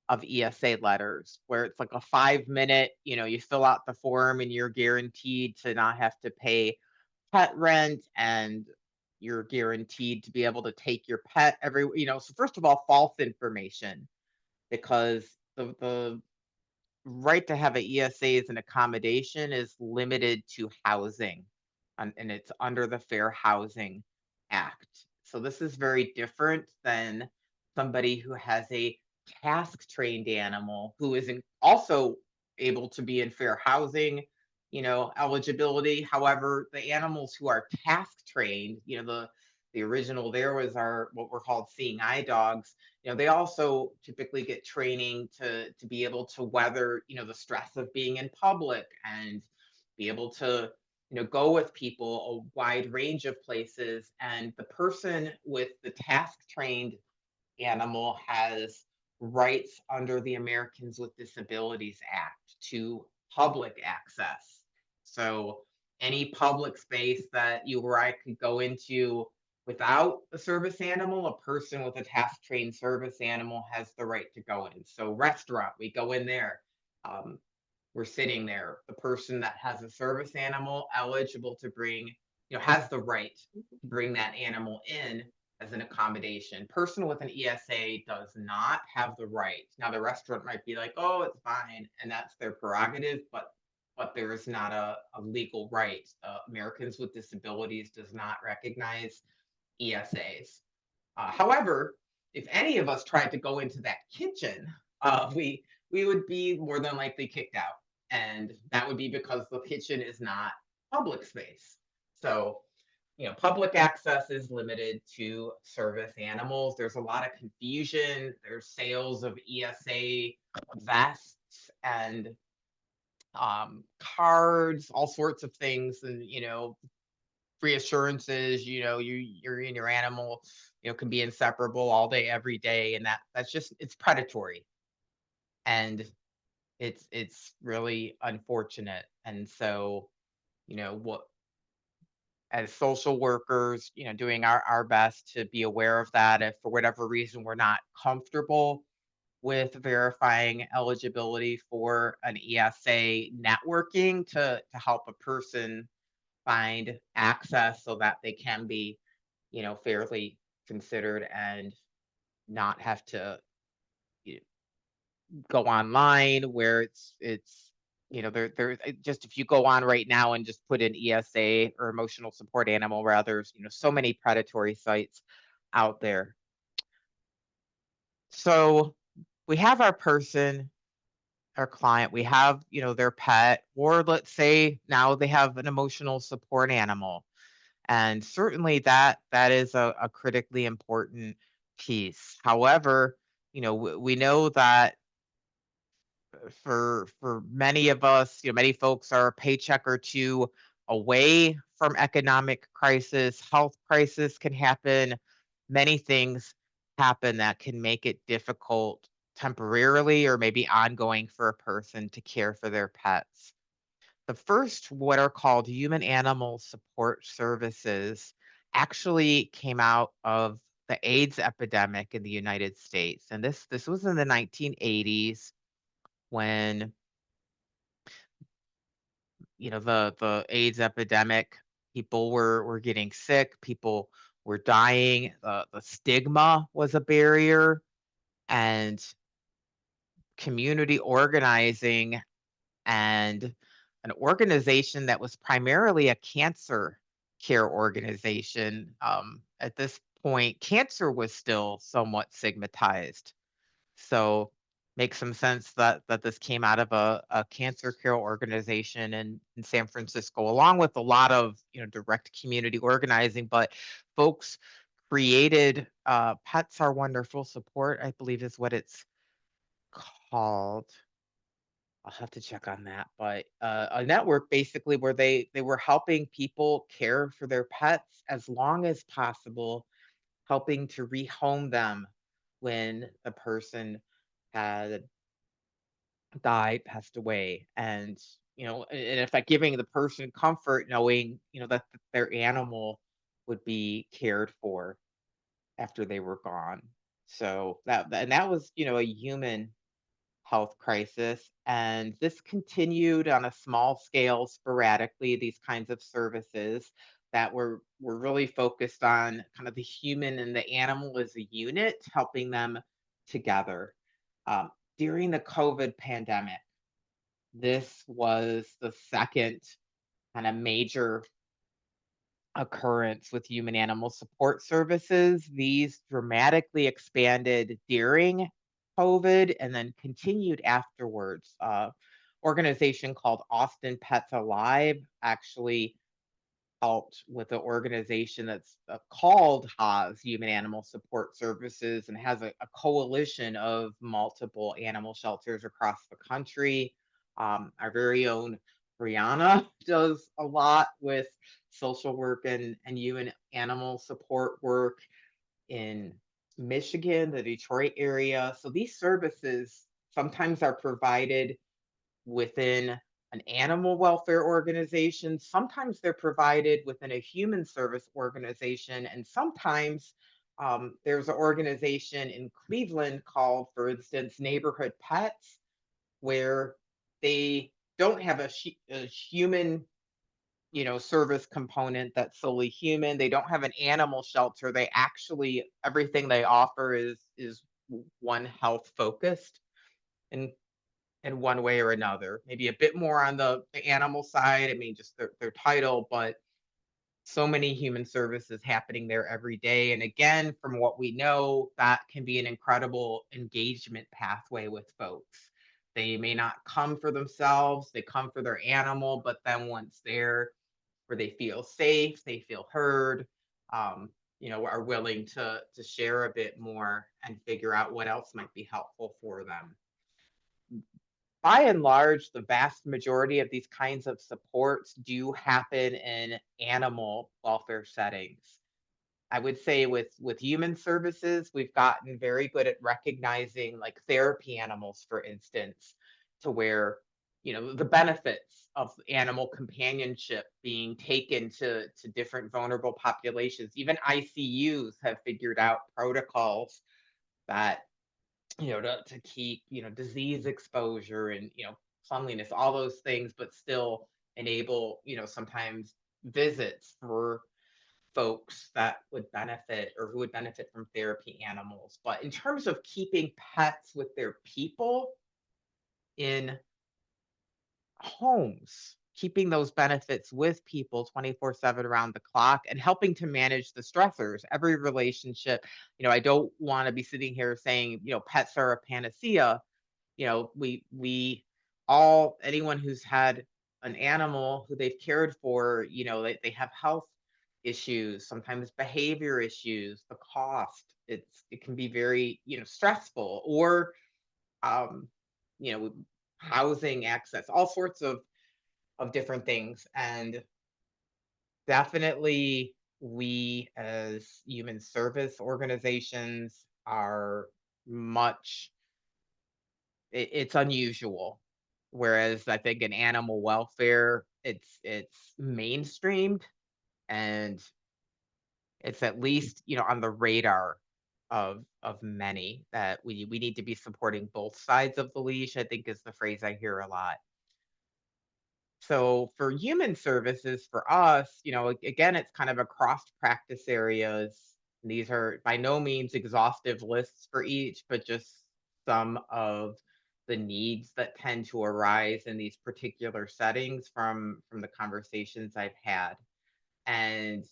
of ESA letters where it's like a 5-minute, you fill out the form and you're guaranteed to not have to pay pet rent, and you're guaranteed to be able to take your pet so first of all, false information, because the right to have a ESA as an accommodation is limited to housing, and it's under the Fair Housing Act. So this is very different than somebody who has a task trained animal who isn't also able to be in fair housing, eligibility. However, the animals who are task trained, the original there was our what we're called seeing eye dogs. They also typically get training to be able to weather, the stress of being in public and be able to, go with people a wide range of places. And the person with the task trained animal has rights under the Americans with Disabilities Act to public access. So any public space that you or I could go into without a service animal, a person with a task trained service animal has the right to go in. So restaurant, we go in there. Um, we're sitting there. The person that has a service animal eligible to bring, has the right to bring that animal in as an accommodation. Person with an ESA does not have the right. Now the restaurant might be like, oh, it's fine, and that's their prerogative, but there is not a legal right. Americans with Disabilities does not recognize ESAs. However, if any of us tried to go into that kitchen, we would be more than likely kicked out, and that would be because the kitchen is not public space. So, public access is limited to service animals. There's a lot of confusion. There's sales of ESA vests and cards, all sorts of things, and reassurances. You're in your animal, can be inseparable all day, every day, and that's just it's predatory, and it's really unfortunate. And so, what as social workers, doing our best to be aware of that. If for whatever reason we're not comfortable with verifying eligibility for an ESA, networking to help a person find access so that they can be, fairly considered and not have to y- go online where it's there just if you go on right now and just put in ESA or emotional support animal, rather, so many predatory sites out there. So we have our person, our client, we have, their pet, or let's say now they have an emotional support animal. And certainly that is a critically important piece. However, we know that for many of us, many folks are a paycheck or two away from economic crisis, health crisis can happen, many things happen that can make it difficult temporarily or maybe ongoing for a person to care for their pets. The first, what are called human animal support services, actually came out of the AIDS epidemic in the United States. And this was in the 1980s when the AIDS epidemic, people were getting sick, people were dying, the stigma was a barrier, and community organizing and an organization that was primarily a cancer care organization. At this point, cancer was still somewhat stigmatized. So makes some sense that this came out of a cancer care organization in San Francisco, along with a lot of direct community organizing. But folks created Pets Are Wonderful Support, I believe is what it's called. I'll have to check on that, but a network basically where they were helping people care for their pets as long as possible, helping to rehome them when the person had died, passed away, and in effect, giving the person comfort, knowing that their animal would be cared for after they were gone. So that was a human health crisis. And this continued on a small scale sporadically, these kinds of services that were really focused on kind of the human and the animal as a unit, helping them together. Um, During the COVID pandemic, this was the second kind of major occurrence with human animal support services. These dramatically expanded during COVID and then continued afterwards. Organization called Austin Pets Alive actually helped with an organization that's called Haas Human Animal Support Services and has a coalition of multiple animal shelters across the country. Our very own Brianna does a lot with social work and human animal support work in Michigan, the Detroit area. So these services sometimes are provided within an animal welfare organization. Sometimes they're provided within a human service organization. And sometimes there's an organization in Cleveland called, for instance, Neighborhood Pets, where they don't have a human service component that's solely human. They don't have an animal shelter. They actually, everything they offer is one health focused. And in one way or another. Maybe a bit more on the animal side. I mean, just their title, but so many human services happening there every day. And again, from what we know, that can be an incredible engagement pathway with folks. They may not come for themselves, they come for their animal, but then once there, where they feel safe, they feel heard, are willing to share a bit more and figure out what else might be helpful for them. By and large, the vast majority of these kinds of supports do happen in animal welfare settings. I would say with human services, we've gotten very good at recognizing like therapy animals, for instance, to where the benefits of animal companionship being taken to different vulnerable populations. Even ICUs have figured out protocols that to keep disease exposure and cleanliness, all those things, but still enable sometimes visits for folks that would benefit or who would benefit from therapy animals. But in terms of keeping pets with their people in homes, keeping those benefits with people 24/7 around the clock and helping to manage the stressors, every relationship, I don't want to be sitting here saying, pets are a panacea. We all, anyone who's had an animal who they've cared for, they have health issues, sometimes behavior issues, the cost, it can be very, stressful, or um, you know, housing access, all sorts of different things. And definitely we as human service organizations are much it's unusual. Whereas I think in animal welfare, it's mainstreamed and it's at least, on the radar of many that we need to be supporting both sides of the leash, I think is the phrase I hear a lot. So for human services, for us, again, it's kind of across practice areas. These are by no means exhaustive lists for each, but just some of the needs that tend to arise in these particular settings from the conversations I've had. And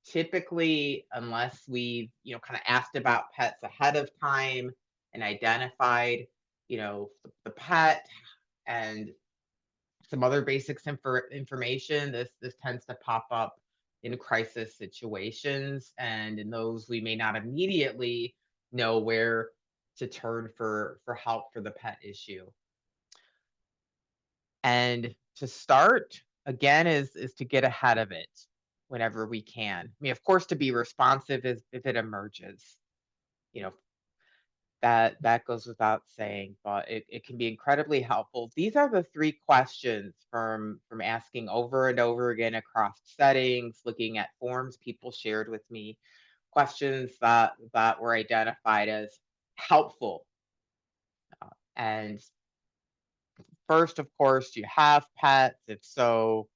typically, unless we've, kind of asked about pets ahead of time and identified, the pet and some other basics information. This tends to pop up in crisis situations, and in those we may not immediately know where to turn for help for the pet issue. And to start again is to get ahead of it whenever we can. I mean, of course, to be responsive if it emerges. You know, that goes without saying, but it can be incredibly helpful. These are the three questions from asking over and over again across settings, looking at forms people shared with me, questions that were identified as helpful. And first, of course, do you have pets? If so,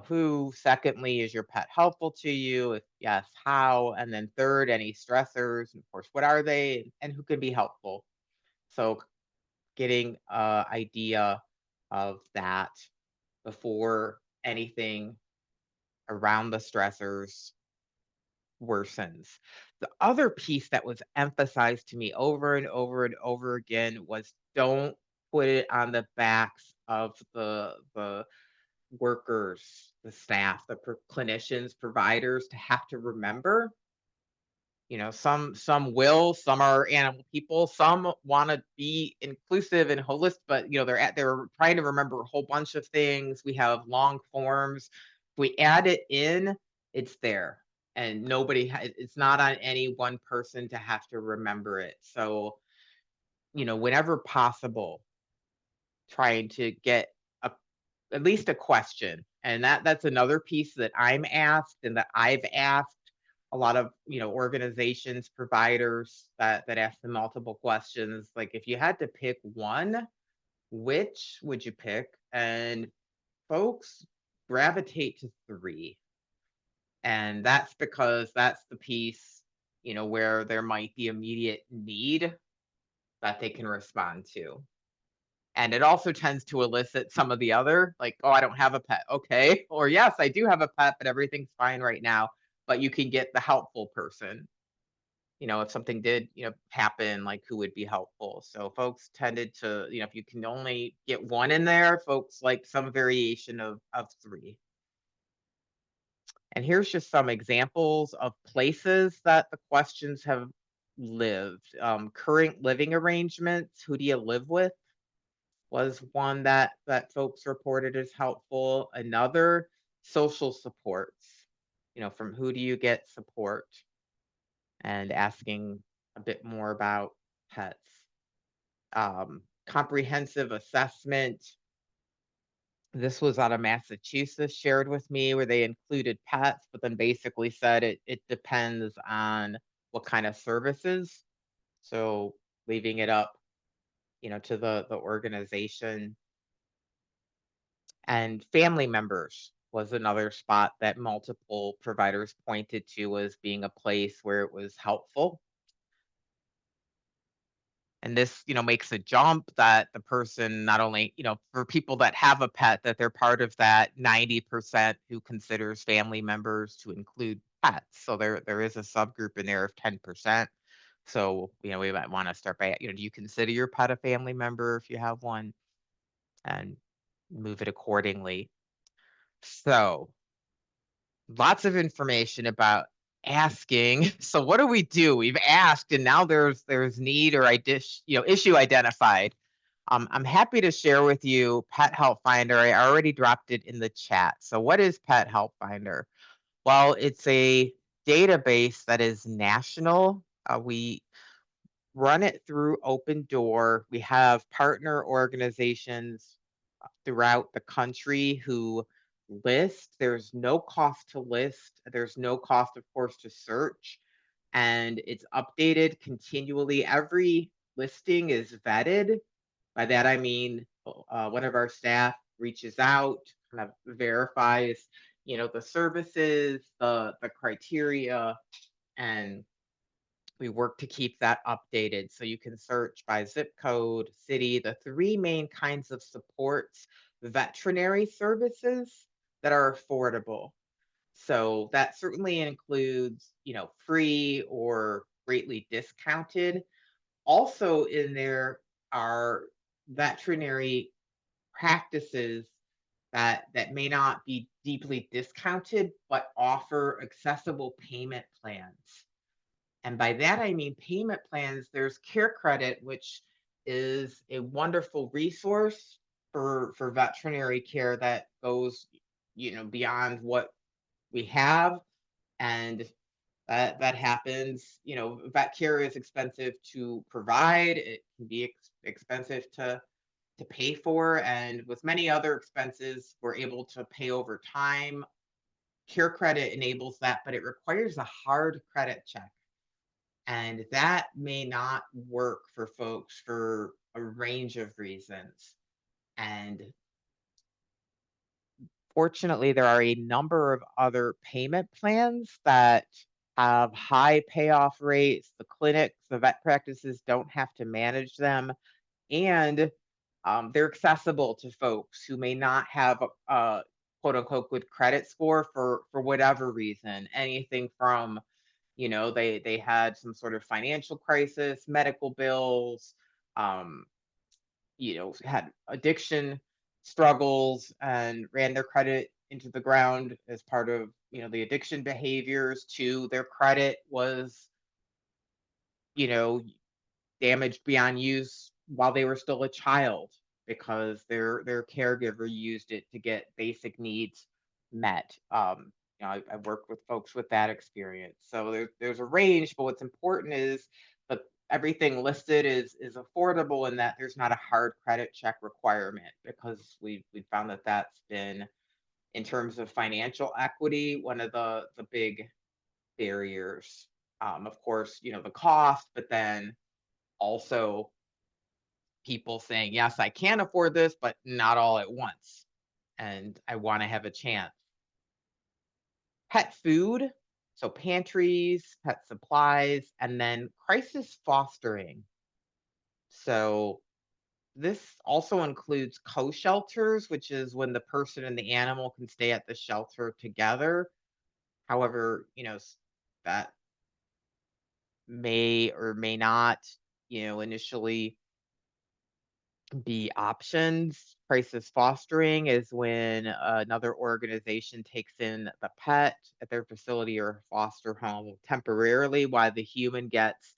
who? Secondly, is your pet helpful to you? If yes, how? And then third, any stressors? And of course, what are they and who can be helpful? So getting a idea of that before anything around the stressors worsens. The other piece that was emphasized to me over and over and over again was don't put it on the backs of the workers, the staff, the clinicians, providers to have to remember. Some will, some are animal people, some want to be inclusive and holistic, but they're trying to remember a whole bunch of things. We have long forms. If we add it in, it's there, and it's not on any one person to have to remember it. So, whenever possible, trying to get a at least a question. And that's another piece that I'm asked and that I've asked a lot of, organizations, providers that ask the multiple questions. Like if you had to pick one, which would you pick? And folks gravitate to three. And that's because that's the piece, where there might be immediate need that they can respond to. And it also tends to elicit some of the other, like, "Oh, I don't have a pet." "Okay." Or, "Yes, I do have a pet, but everything's fine right now." But you can get the helpful person, if something did, happen, like, who would be helpful. So folks tended to, if you can only get one in there, folks like some variation of three. And here's just some examples of places that the questions have lived. Current living arrangements, who do you live with? Was one that folks reported as helpful. Another, social supports. From who do you get support? And asking a bit more about pets. Comprehensive assessment. This was out of Massachusetts, shared with me, where they included pets, but then basically said it depends on what kind of services. So leaving it up, to the organization. And family members was another spot that multiple providers pointed to as being a place where it was helpful. And this, makes a jump that the person not only, for people that have a pet, that they're part of that 90% who considers family members to include pets. So there is a subgroup in there of 10%. So, we might want to start by, do you consider your pet a family member if you have one? And move it accordingly. So lots of information about asking. So what do we do? We've asked, and now there's need or issue identified. I'm happy to share with you Pet Help Finder. I already dropped it in the chat. So what is Pet Help Finder? Well, it's a database that is national. We run it through Open Door. We have partner organizations throughout the country who list. There's no cost to list. There's no cost, of course, to search. And it's updated continually. Every listing is vetted. By that, I mean, one of our staff reaches out, kind of verifies, the services, the criteria, and we work to keep that updated. So you can search by zip code, city, the three main kinds of supports, veterinary services that are affordable. So that certainly includes, free or greatly discounted. Also in there are veterinary practices that may not be deeply discounted, but offer accessible payment plans. And by that, I mean payment plans. There's Care Credit, which is a wonderful resource for veterinary care that goes, beyond what we have. And that happens. Vet care is expensive to provide. It can be expensive to pay for. And with many other expenses, we're able to pay over time. Care Credit enables that, but it requires a hard credit check. And that may not work for folks for a range of reasons. And fortunately, there are a number of other payment plans that have high payoff rates. The clinics, the vet practices don't have to manage them. And they're accessible to folks who may not have a quote unquote good credit score for whatever reason. Anything from they had some sort of financial crisis, medical bills, um, had addiction struggles and ran their credit into the ground as part of, the addiction behaviors. To their credit was, you know, damaged beyond use while they were still a child because their caregiver used it to get basic needs met. I worked with folks with that experience. So there's a range, but what's important is that everything listed is affordable and that there's not a hard credit check requirement because we found that that's been, in terms of financial equity, one of the big barriers. Of course, the cost, but then also people saying, yes, I can afford this, but not all at once. And I want to have a chance. Pet food, so pantries, pet supplies, and then crisis fostering. So this also includes co-shelters, which is when the person and the animal can stay at the shelter together. However, that may or may not, initially be options. Crisis fostering is when another organization takes in the pet at their facility or foster home temporarily while the human gets,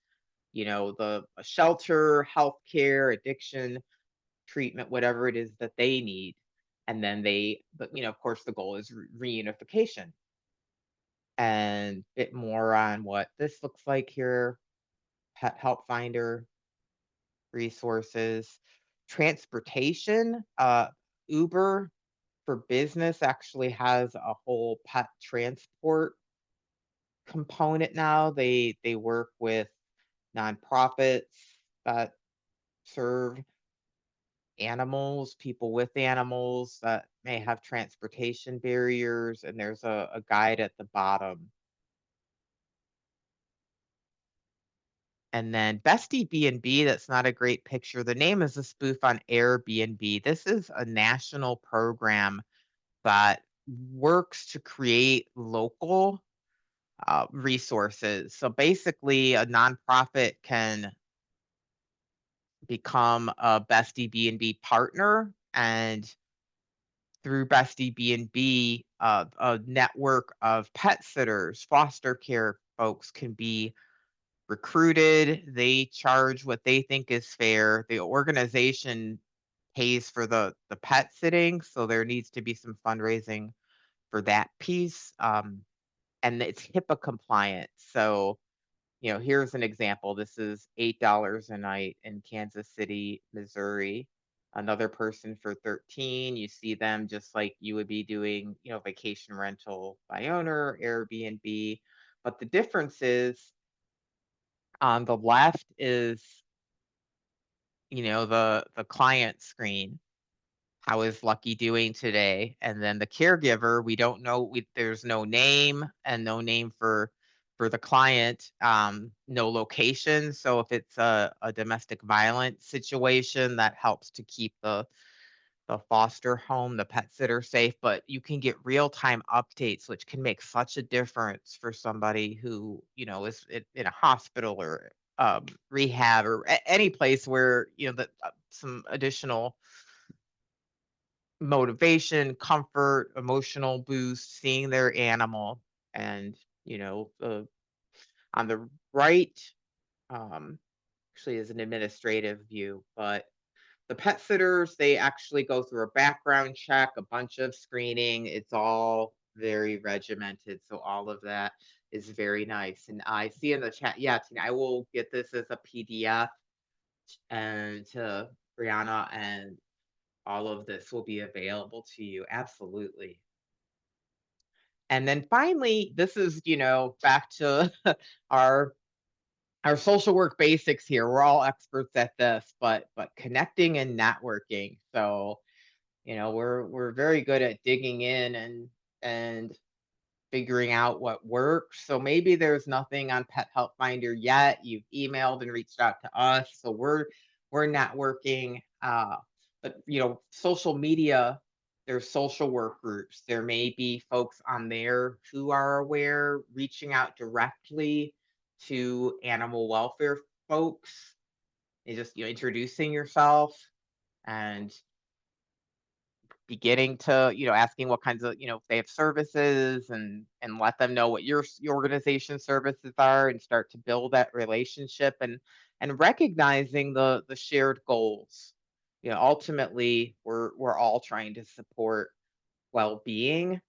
the shelter, healthcare, addiction, treatment, whatever it is that they need. And then but of course, the goal is reunification. And a bit more on what this looks like here. Pet Help Finder resources, transportation. Uber for Business actually has a whole pet transport component now. They work with nonprofits that serve animals, people with animals that may have transportation barriers, and there's a guide at the bottom. And then Bestie B&B, that's not a great picture. The name is a spoof on Airbnb. This is a national program that works to create local resources. So basically, a nonprofit can become a Bestie B&B partner, and through Bestie B&B, a network of pet sitters, foster care folks can be recruited. They charge what they think is fair. The organization pays for the pet sitting, so there needs to be some fundraising for that piece. And it's HIPAA compliant. So, here's an example. This is $8 a night in Kansas City, Missouri. Another person for 13. You see them just like you would be doing, vacation rental by owner, Airbnb. But the difference is on the left is, the client screen. How is Lucky doing today? And then the caregiver, we don't know, there's no name and no name for the client, no location. So if it's a domestic violence situation, that helps to keep the foster home, the pet sitter safe, but you can get real-time updates, which can make such a difference for somebody who, is in a hospital or rehab or any place where, that some additional motivation, comfort, emotional boost, seeing their animal. And, on the right, um, actually is an administrative view, but the pet sitters, they actually go through a background check, a bunch of screening. It's all very regimented. So all of that is very nice. And I see in the chat, yeah, Tina, I will get this as a PDF and to Brianna, and all of this will be available to you. Absolutely. And then finally, this is, back to our our social work basics here. We're all experts at this, but connecting and networking. So, we're very good at digging in and figuring out what works. So maybe there's nothing on Pet Help Finder yet. You've emailed and reached out to us. So we're networking. But social media, there's social work groups. There may be folks on there who are aware, reaching out directly to animal welfare folks and just introducing yourself and beginning to, asking what kinds of, if they have services, and let them know what your organization services are, and start to build that relationship, and recognizing the shared goals. Ultimately, we're all trying to support well-being,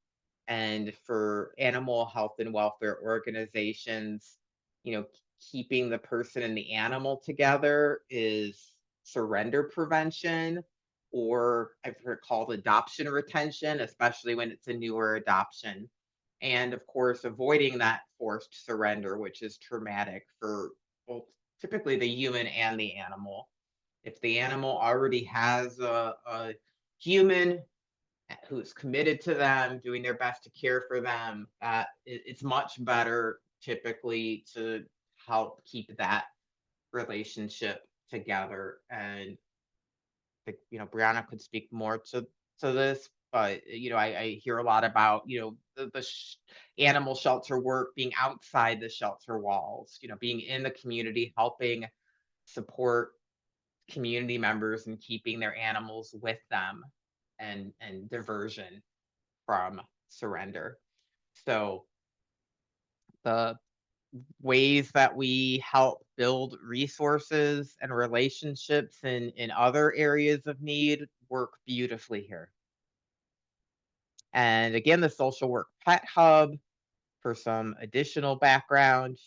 and for animal health and welfare organizations, you know, keeping the person and the animal together is surrender prevention, or I've heard called adoption retention, especially when it's a newer adoption. And of course, avoiding that forced surrender, which is traumatic for both typically the human and the animal. If the animal already has a human who's committed to them, doing their best to care for them, it's much better typically to help keep that relationship together. And Brianna could speak more to this, but I hear a lot about the animal shelter work being outside the shelter walls, being in the community, helping support community members and keeping their animals with them and diversion from surrender. So the ways that we help build resources and relationships in other areas of need work beautifully here. And again, the Social Work Pet Hub for some additional background.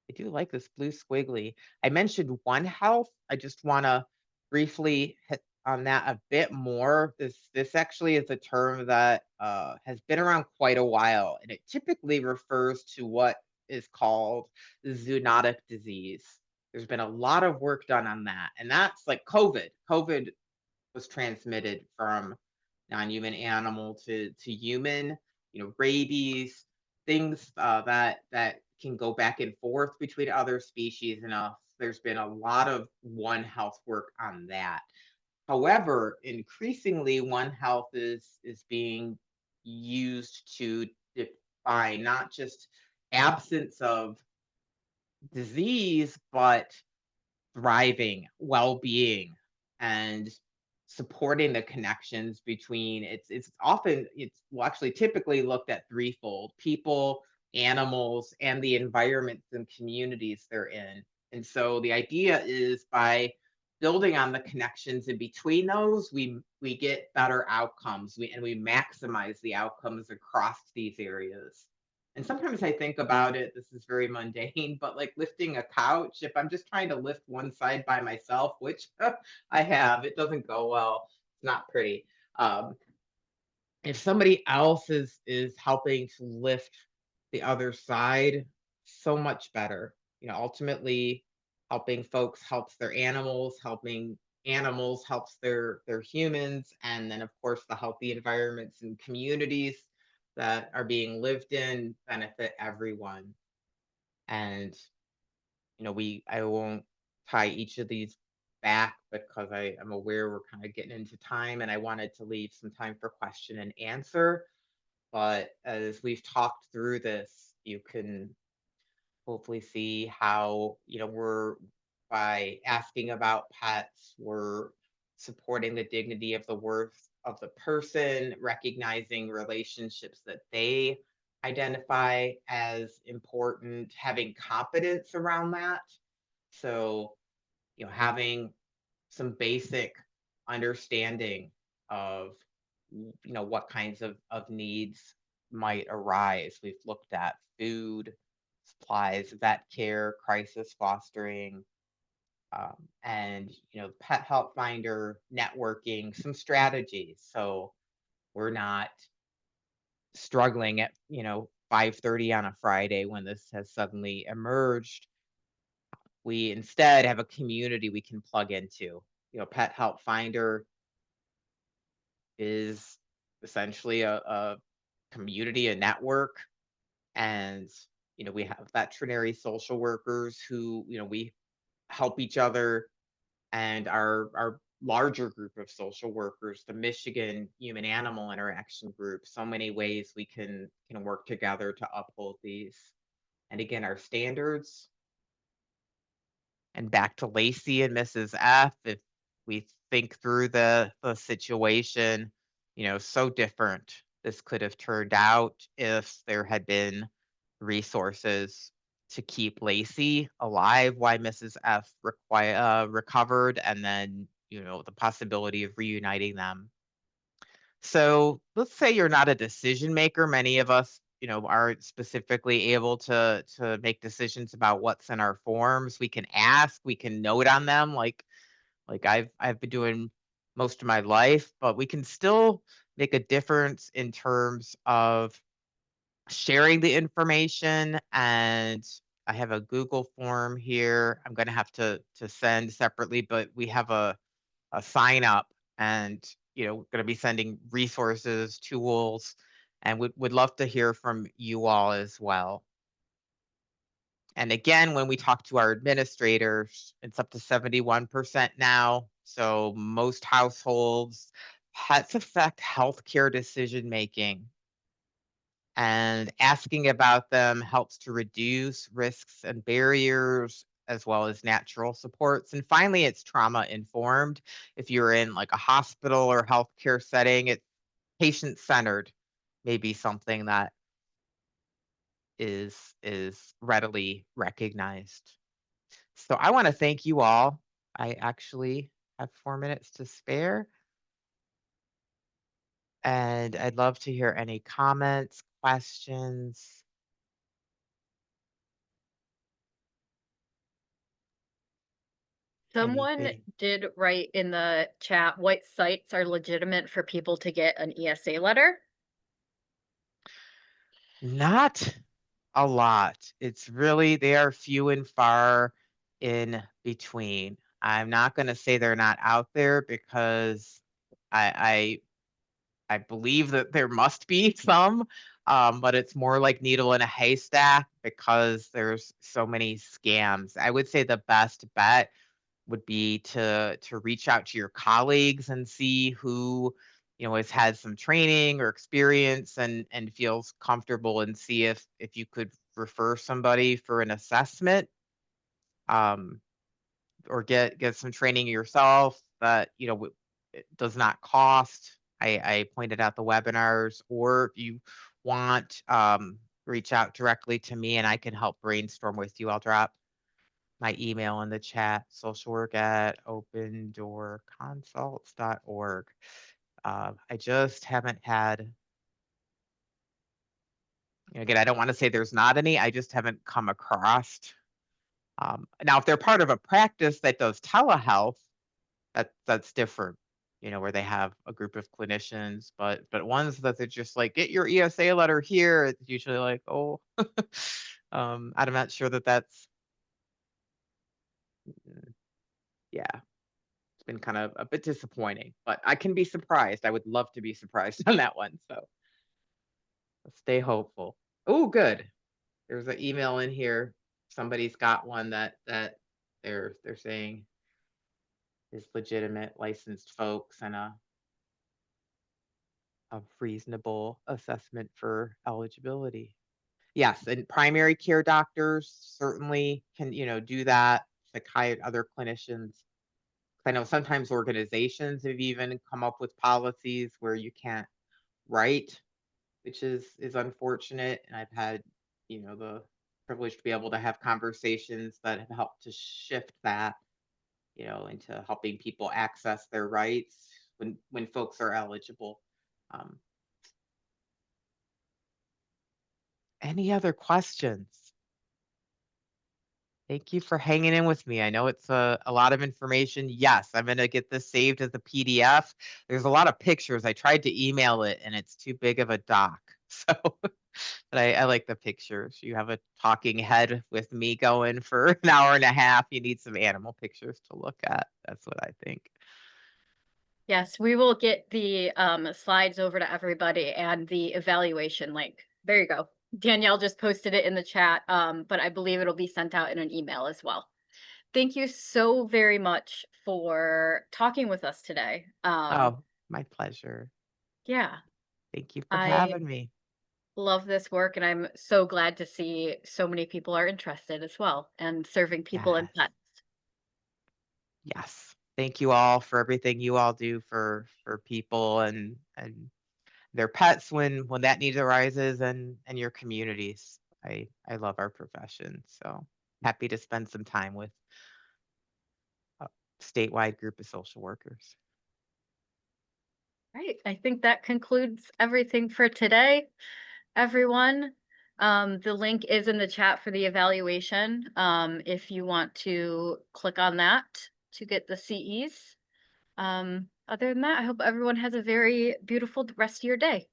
I do like this blue squiggly. I mentioned One Health. I just want to briefly hit on that a bit more. This actually is a term that has been around quite a while, and it typically refers to what is called zoonotic disease. There's been a lot of work done on that, and that's like COVID. COVID was transmitted from non-human animal to human, rabies, things that can go back and forth between other species and us. There's been a lot of One Health work on that. However, increasingly, One Health is being used to define not just absence of disease, but thriving, well-being, and supporting the connections between it's often it's well actually typically looked at threefold: people, animals, and the environments and communities they're in. And so the idea is by building on the connections in between those, we get better outcomes. We maximize the outcomes across these areas. And sometimes I think about it, this is very mundane, but like lifting a couch, if I'm just trying to lift one side by myself, which I have, it doesn't go well. It's not pretty. Um, if somebody else is helping to lift the other side, so much better. Ultimately, helping folks helps their animals, helping animals helps their humans, and then of course the healthy environments and communities that are being lived in benefit everyone. And I won't tie each of these back because I am aware we're kind of getting into time and I wanted to leave some time for question and answer. But as we've talked through this, you can hopefully see how, we're by asking about pets, we're supporting the dignity of the worth of the person, recognizing relationships that they identify as important, having competence around that. So, having some basic understanding of what kinds of needs might arise. We've looked at food, supplies, vet care, crisis fostering, and pet help finder, networking, some strategies. So we're not struggling at 5:30 on a Friday when this has suddenly emerged. We instead have a community we can plug into. Pet help finder is essentially a community, a network. And, we have veterinary social workers who, we help each other, and our larger group of social workers, the Michigan Human Animal Interaction Group, so many ways we can work together to uphold these. And again, our standards, and back to Lacey and Mrs. F, if we think through the situation, so different this could have turned out if there had been resources to keep Lacey alive while Mrs. F recovered, and then, the possibility of reuniting them. So let's say you're not a decision maker. Many of us, aren't specifically able to make decisions about what's in our forms. We can ask, we can note on them, like I've been doing most of my life, but we can still make a difference in terms of sharing the information. And I have a Google form here. I'm going to have to send separately, but we have a sign up, and going to be sending resources, tools, and would love to hear from you all as well. And again, when we talk to our administrators, it's up to 71% now. So most households, pets affect healthcare decision making, and asking about them helps to reduce risks and barriers as well as natural supports. And finally, it's trauma informed. If you're in like a hospital or healthcare setting, it's patient centered, maybe something that is readily recognized. So I want to thank you all. I actually have 4 minutes to spare, and I'd love to hear any comments, questions, Someone anything. did write in the chat, what sites are legitimate for people to get an ESA letter? Not a lot. It's really, they are few and far in between. I'm not going to say they're not out there because I believe that there must be some, but it's more like needle in a haystack because there's so many scams. I would say the best bet would be to reach out to your colleagues and see who, has had some training or experience and feels comfortable, and see if you could refer somebody for an assessment, um, or get some training yourself that it does not cost. I pointed out the webinars, or if you want, reach out directly to me and I can help brainstorm with you. I'll drop my email in the chat, socialwork@opendoorconsults.org. I just haven't had, again, I don't want to say there's not any, I just haven't come across. Now, if they're part of a practice that does telehealth, that's different, where they have a group of clinicians, but ones that they're just like, get your ESA letter here, it's usually like, oh, I'm not sure that that's, mm, yeah, it's been kind of a bit disappointing, but I can be surprised. I would love to be surprised on that one. So stay hopeful. Oh, good. There's an email in here. Somebody's got one that they're saying is legitimate, licensed folks, and a reasonable assessment for eligibility. Yes, and primary care doctors certainly can, do that. Other clinicians. I know sometimes organizations have even come up with policies where you can't write, which is unfortunate. And I've had, the privilege to be able to have conversations that have helped to shift that, into helping people access their rights when folks are eligible. Um, any other questions? Thank you for hanging in with me. I know it's a lot of information. Yes, I'm going to get this saved as a PDF. There's a lot of pictures. I tried to email it and it's too big of a doc. So, but I like the pictures. You have a talking head with me going for an hour and a half. You need some animal pictures to look at. That's what I think. Yes, we will get the slides over to everybody and the evaluation link. There you go. Danielle just posted it in the chat, but I believe it'll be sent out in an email as well. Thank you so very much for talking with us today. Oh, my pleasure. Yeah, Thank you for I having me. love this work and I'm so glad to see so many people are interested as well and serving people and Yes. pets. Yes. Thank you all for everything you all do for people and their pets when that need arises, and your communities. I love our profession, so happy to spend some time with a statewide group of social workers. Right. I think that concludes everything for today, everyone. The link is in the chat for the evaluation. If you want to click on that to get the CEs. Other than that, I hope everyone has a very beautiful rest of your day.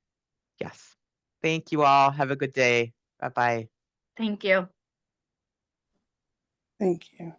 Yes. Thank you all. Have a good day. Bye bye. Thank you. Thank you.